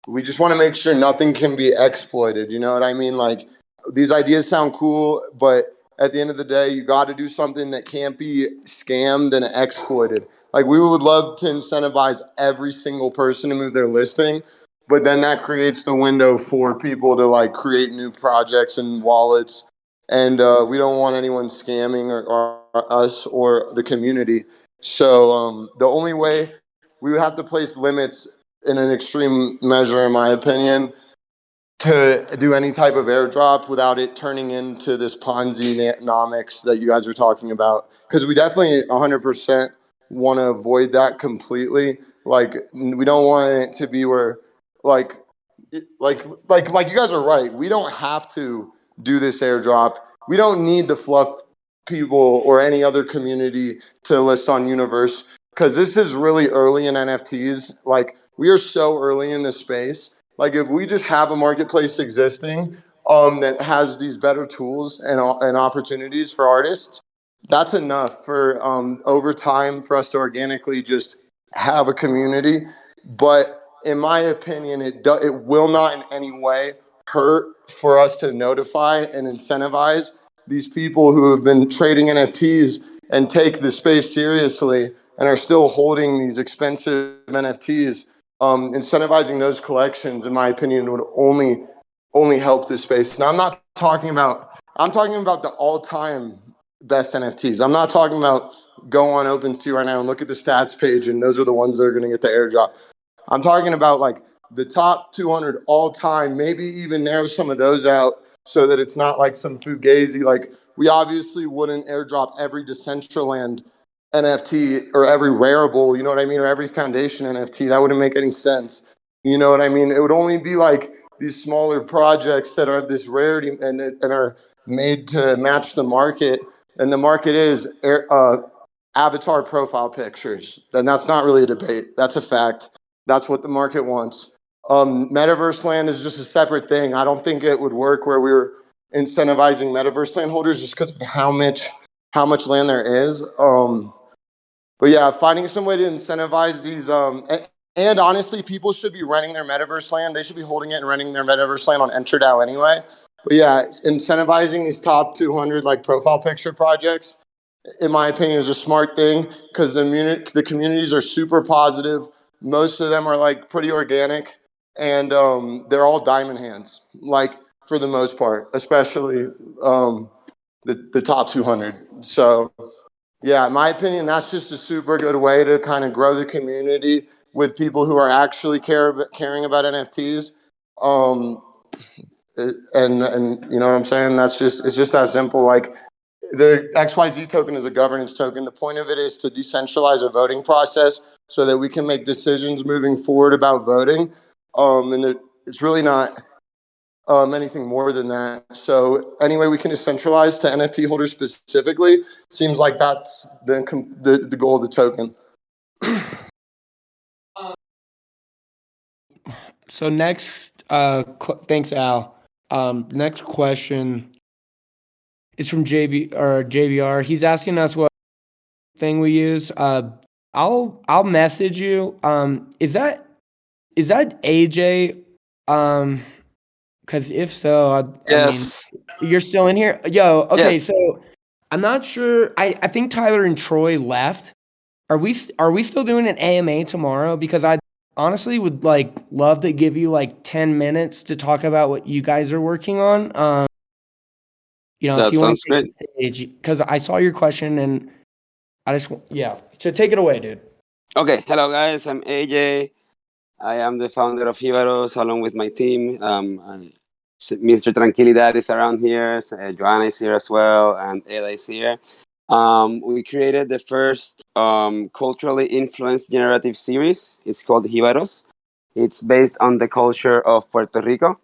we just want to make sure nothing can be exploited. You know what I mean? Like, these ideas sound cool, but at the end of the day, you got to do something that can't be scammed and exploited. Like, we would love to incentivize every single person to move their listing, but then that creates the window for people to like create new projects and wallets, and we don't want anyone scamming or us or the community. So the only way we would have to place limits in an extreme measure, in my opinion, to do any type of airdrop without it turning into this Ponzi-nomics that you guys are talking about. Because we definitely 100% want to avoid that completely. Like, we don't want it to be where, like you guys are right. We don't have to do this airdrop. We don't need the fluff people or any other community to list on Universe, because this is really early in NFTs. Like, we are so early in this space. Like, if we just have a marketplace existing that has these better tools and opportunities for artists, that's enough for over time for us to organically just have a community. But in my opinion, it will not in any way hurt for us to notify and incentivize these people who have been trading NFTs and take the space seriously and are still holding these expensive NFTs. Incentivizing those collections, in my opinion, would only help this space. Now, I'm talking about the all-time best NFTs. I'm not talking about go on OpenSea right now and look at the stats page and those are the ones that are going to get the airdrop. I'm talking about like the top 200 all time, maybe even narrow some of those out so that it's not like some fugazi. Like, we obviously wouldn't airdrop every Decentraland NFT or every Rarible, you know what I mean, or every Foundation NFT. That wouldn't make any sense. You know what I mean? It would only be like these smaller projects that are this rarity and are made to match the market. And the market is avatar profile pictures. Then that's not really a debate. That's a fact. That's what the market wants. Metaverse land is just a separate thing. I don't think it would work where we were incentivizing Metaverse land holders just because of how much land there is. But yeah, finding some way to incentivize these. And honestly, people should be renting their Metaverse land. They should be holding it and renting their Metaverse land on EnterDAO anyway. But yeah, incentivizing these top 200 like profile picture projects, in my opinion, is a smart thing because the communities are super positive. Most of them are like pretty organic, and they're all diamond hands, like for the most part, especially the top 200. So yeah, in my opinion, that's just a super good way to kind of grow the community with people who are actually caring about NFTs. And you know what I'm saying? It's just that simple. Like, the XYZ token is a governance token. The point of it is to decentralize a voting process so that we can make decisions moving forward about voting. And it's really not anything more than that. So any way we can decentralize to NFT holders specifically seems like that's the goal of the token. So next, thanks, Al. Next question is from JBR. He's asking us what thing we use. I'll message you. Is that AJ? Because if so, Yes. I mean, you're still in here. Yo, okay. Yes. So I'm not sure. I think Tyler and Troy left. Are we still doing an AMA tomorrow? Because I honestly would like love to give you like 10 minutes to talk about what you guys are working on. You know, That if you want sounds to take great. the stage, because I saw your question and I just yeah. So take it away, dude. Okay. Hello, guys. I'm AJ. I am the founder of Jibaros along with my team. Mr. Tranquilidad is around here. Joanna is here as well, and Eda is here. We created the first culturally influenced generative series. It's called Jibaros. It's based on the culture of Puerto Rico.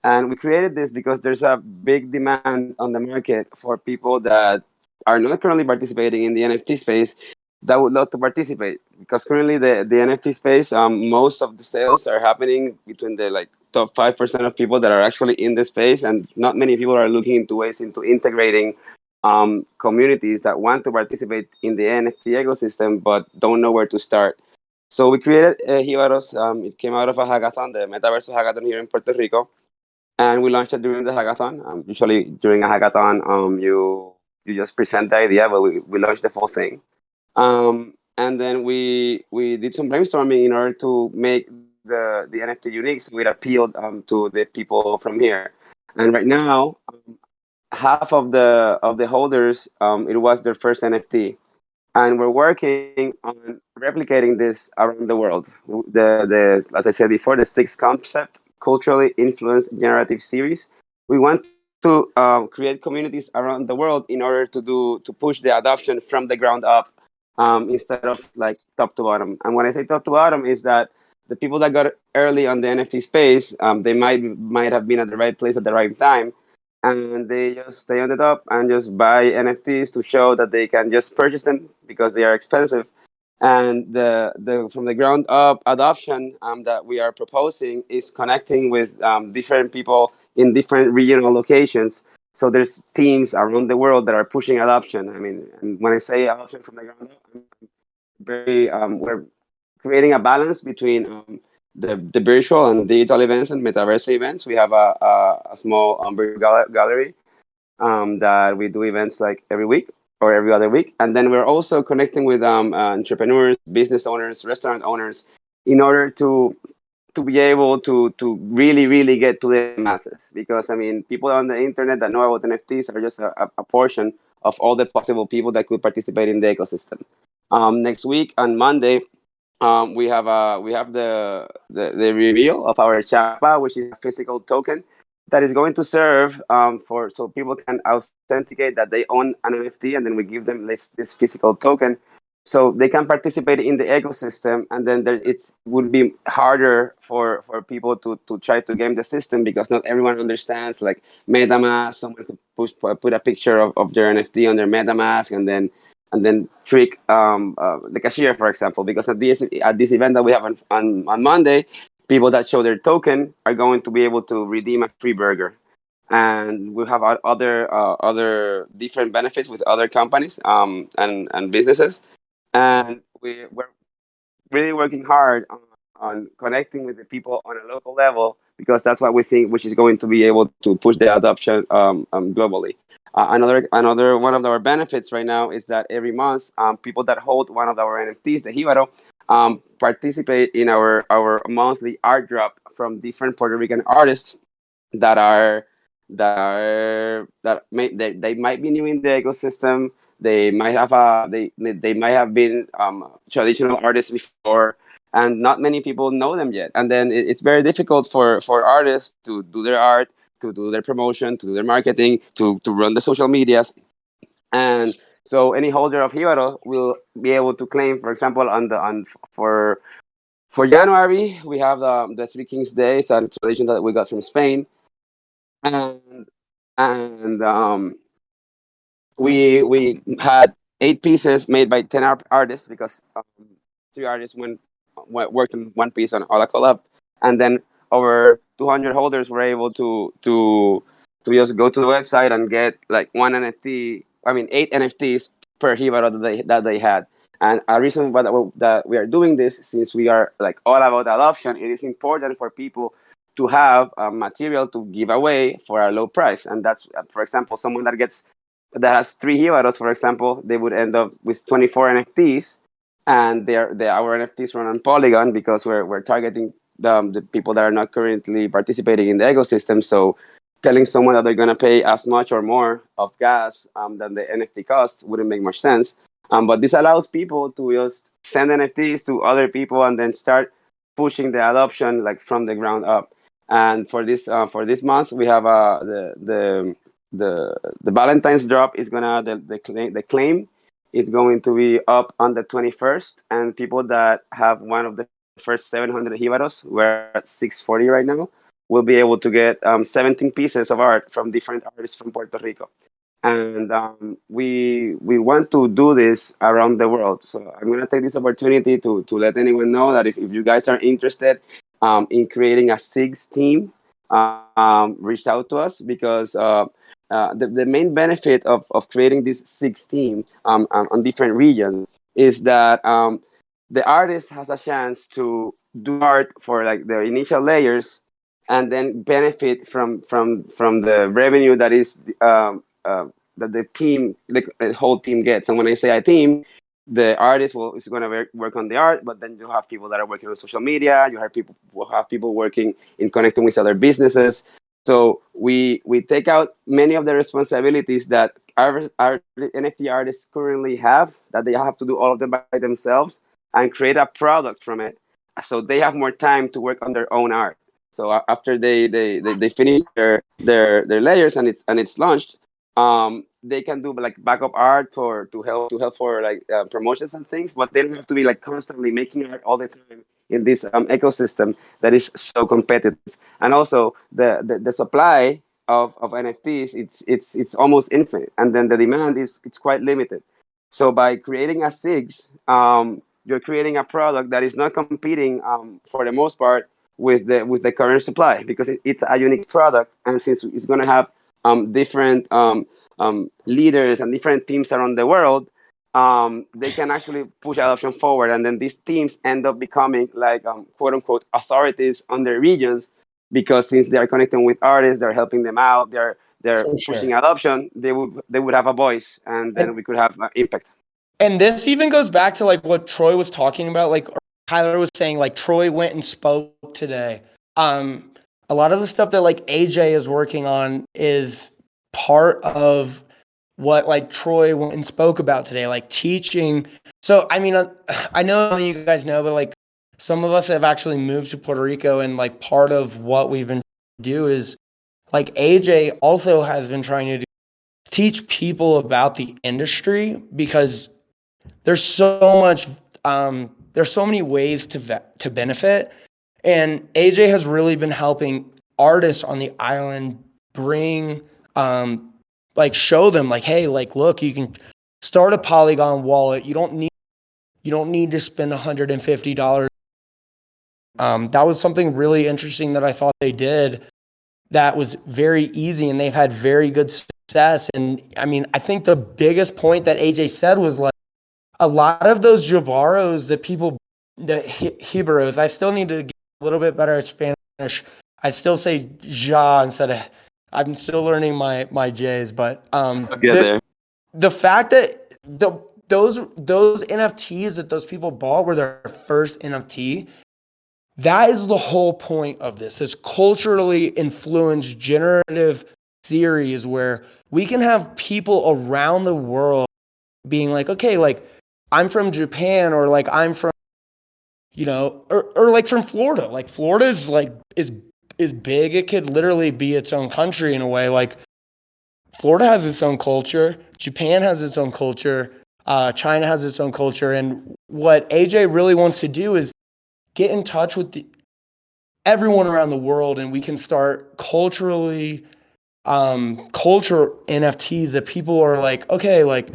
And we created this because there's a big demand on the market for people that are not currently participating in the NFT space that would love to participate. Because currently the NFT space, most of the sales are happening between the like top 5% of people that are actually in the space, and not many people are looking into ways into integrating communities that want to participate in the NFT ecosystem but don't know where to start. So we created Jibaros. It came out of a hackathon, the Metaverse hackathon here in Puerto Rico, and we launched it during the hackathon. Usually during a hackathon, you just present the idea, but we launched the full thing. And then we did some brainstorming in order to make the NFT unique, so it appealed to the people from here. And right now, half of the holders, it was their first NFT. and we're working on replicating this around the world. As I said before, the six concept culturally influenced generative series. We want to create communities around the world in order to push the adoption from the ground up, instead of like top to bottom. And when I say top to bottom, is that the people that got early on the NFT space, they might have been at the right place at the right time, and they ended up and just buy NFTs to show that they can just purchase them because they are expensive. And the from the ground up adoption, that we are proposing is connecting with different people in different regional locations. So there's teams around the world that are pushing adoption. I mean, and when I say adoption from the ground up, I'm very we're creating a balance between the virtual and digital events and metaverse events. We have a small virtual gallery that we do events like every week or every other week. And then we're also connecting with entrepreneurs, business owners, restaurant owners, in order to be able to really get to the masses. Because I mean, people on the internet that know about NFTs are just a portion of all the possible people that could participate in the ecosystem. Next week on Monday, we have the reveal of our chapa, which is a physical token that is going to serve for so people can authenticate that they own an NFT, and then we give them this physical token so they can participate in the ecosystem. And then it would be harder for people to try to game the system, because not everyone understands like MetaMask. Someone could put a picture of their NFT on their MetaMask, and then trick the cashier, for example, because at this event that we have on Monday, people that show their token are going to be able to redeem a free burger. And we have other different benefits with other companies, and businesses. And we're really working hard on connecting with the people on a local level, because that's what we think which is going to be able to push the adoption globally. Another one of our benefits right now is that every month, people that hold one of our NFTs, the Jibaro, participate in our monthly art drop from different Puerto Rican artists that are they might be new in the ecosystem. They might have they might have been traditional artists before, and not many people know them yet. And then it's very difficult for artists to do their art, to do their promotion, to do their marketing, to run the social medias. And so any holder of Hibaro will be able to claim, for example, for January, we have the Three Kings Day. It's a tradition that we got from Spain. And and we had 8 pieces made by 10 artists, because 3 artists worked on one piece on Ola Collab. And then over 200 holders were able to just go to the website and get like one NFT. I mean, 8 NFTs per Hibaro that they had. And a reason why that we are doing this, since we are like all about adoption, it is important for people to have material to give away for a low price. And that's, for example, someone that has 3 Hibaros, for example, they would end up with 24 NFTs, and our NFTs run on Polygon, because we're targeting the people that are not currently participating in the ecosystem. So telling someone that they're going to pay as much or more of gas than the NFT costs wouldn't make much sense. But this allows people to just send NFTs to other people and then start pushing the adoption like from the ground up. And for this month, we have the Valentine's drop is gonna the claim is going to be up on the 21st, and people that have one of the first 700 Hibaros, we're at 640 right now, will be able to get 17 pieces of art from different artists from Puerto Rico. And we want to do this around the world. So I'm going to take this opportunity to let anyone know that if you guys are interested in creating a SIGS team, reach out to us, because the main benefit of creating this SIGS team on different regions is that the artist has a chance to do art for like the initial layers, and then benefit from the revenue that is that the team, the whole team gets. And when I say a team, the artist is going to work on the art, but then you have people that are working on social media. You have people working in connecting with other businesses. So we take out many of the responsibilities that NFT artists currently have, that they have to do all of them by themselves and create a product from it. So they have more time to work on their own art. So after they finish their layers and it's launched, they can do like backup art to help for like promotions and things, but they don't have to be like constantly making art all the time in this ecosystem that is so competitive. And also the supply of NFTs, it's almost infinite, and then the demand is it's quite limited. So by creating a SIGs, you're creating a product that is not competing for the most part with the current supply, because it's a unique product, and since it's going to have different leaders and different teams around the world, they can actually push adoption forward, and then these teams end up becoming like quote unquote authorities on their regions, because since they are connecting with artists, they're helping them out, they're For sure. pushing adoption, they would have a voice, and then we could have impact. And this even goes back to like what Troy was talking about, like Tyler was saying, like Troy went and spoke today. A lot of the stuff that like AJ is working on is part of what like Troy went and spoke about today, like teaching. So I mean, I know you guys know, but like some of us have actually moved to Puerto Rico, and like part of what we've been do is like AJ also has been trying to teach people about the industry, because there's so much there's so many ways to benefit, and AJ has really been helping artists on the island bring like show them like, hey, like look, you can start a Polygon wallet, you don't need to spend $150. That was something really interesting that I thought they did, that was very easy, and they've had very good success. And I mean, I think the biggest point that AJ said was like, a lot of those Jibaros that people, the Jibaros, I still need to get a little bit better at Spanish. I still say ja instead of, I'm still learning my J's, but I'll get there. the fact that those NFTs that those people bought were their first NFT, that is the whole point of this culturally influenced generative series, where we can have people around the world being like, okay, like I'm from Japan, or like I'm from, or like from Florida. Like Florida is like is big. It could literally be its own country in a way. Like Florida has its own culture, Japan has its own culture, China has its own culture, and what AJ really wants to do is get in touch with everyone around the world, and we can start culture NFTs that people are like, okay, like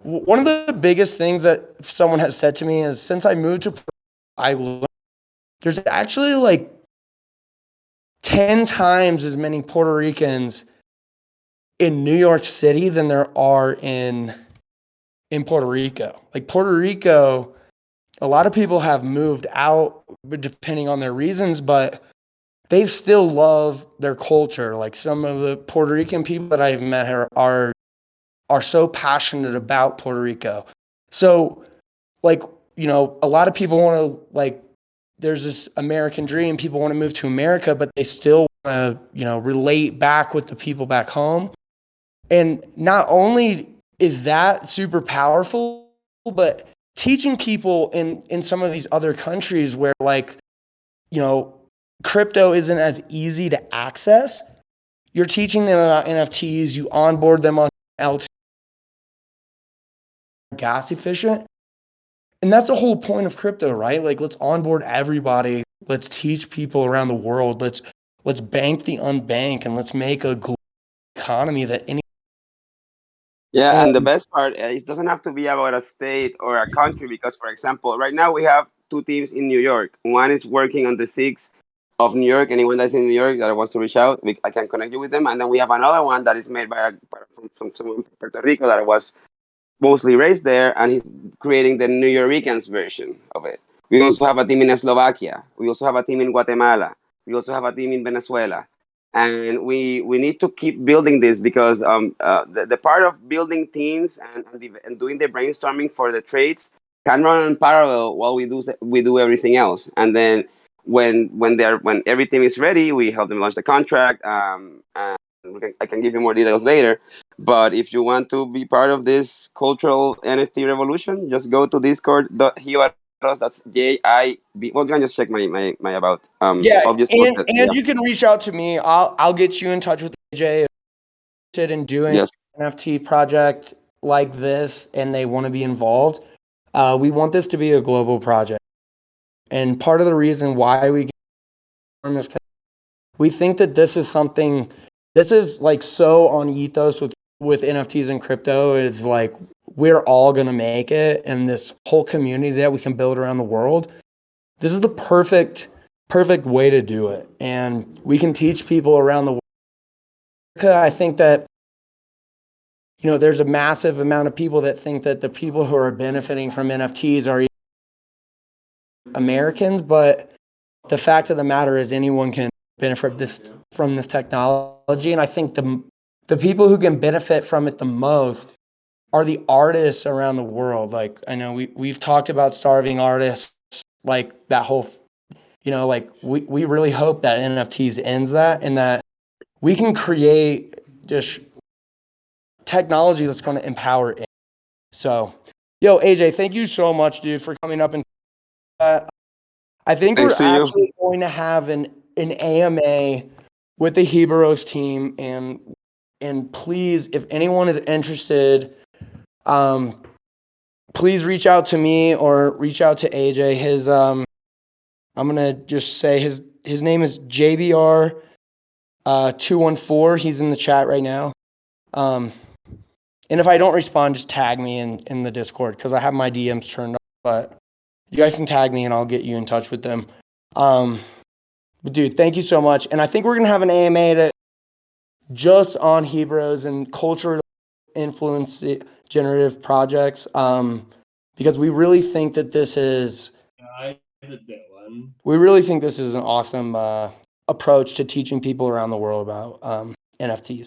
one of the biggest things that someone has said to me is, since I moved to, I learned there's actually like 10 times as many Puerto Ricans in New York City than there are in Puerto Rico. Like Puerto Rico, a lot of people have moved out depending on their reasons, but they still love their culture. Like some of the Puerto Rican people that I've met here are so passionate about Puerto Rico. So like, a lot of people want to, like, there's this American dream, people want to move to America, but they still want to, relate back with the people back home. And not only is that super powerful, but teaching people in some of these other countries where, like, crypto isn't as easy to access, you're teaching them about NFTs, you onboard them on L2, gas efficient. And that's the whole point of crypto, right? Like, let's onboard everybody. Let's teach people around the world. Let's bank the unbanked, and let's make a global economy that any. Yeah, and the best part, it doesn't have to be about a state or a country, because, for example, right now we have two teams in New York. One is working on the SIGs of New York. Anyone that's in New York that wants to reach out, I can connect you with them. And then we have another one that is made from someone from Puerto Rico that was mostly raised there, and he's creating the New Yorkers version of it. We also have a team in Slovakia. We also have a team in Guatemala. We also have a team in Venezuela. And we need to keep building this, because the part of building teams and doing the brainstorming for the trades can run in parallel while we do everything else. And then when everything is ready, we help them launch the contract, and I can give you more details later. But if you want to be part of this cultural NFT revolution, just go to discord.hibaros. That's JIB. Well, you can just check my about. Yeah, I'll just post and it. and you can reach out to me. I'll get you in touch with AJ if you're interested in doing Yes. an NFT project like this and they want to be involved. We want this to be a global project. And part of the reason why we get on this, we think that this is like so on ethos with NFTs and crypto is like we're all gonna make it, and this whole community that we can build around the world. This is the perfect way to do it, and we can teach people around the world. I think that there's a massive amount of people that think that the people who are benefiting from NFTs are Americans, but the fact of the matter is anyone can benefit from this technology, and I think the people who can benefit from it the most are the artists around the world. Like I know we've talked about starving artists, like that whole, like we really hope that NFTs ends that, and that we can create just technology that's going to empower it. So, AJ, thank you so much, dude, for coming up and I think Thanks we're to you. actually going to have an AMA with the Jibaros team, and please, if anyone is interested, please reach out to me or reach out to AJ. I'm gonna just say his name is JBR 214. He's in the chat right now. And if I don't respond, just tag me in the Discord because I have my DMs turned on. But you guys can tag me and I'll get you in touch with them. But dude, thank you so much. And I think we're gonna have an AMA just on Jibaros and cultural influence generative projects. Because we really think that this is an awesome approach to teaching people around the world about NFTs.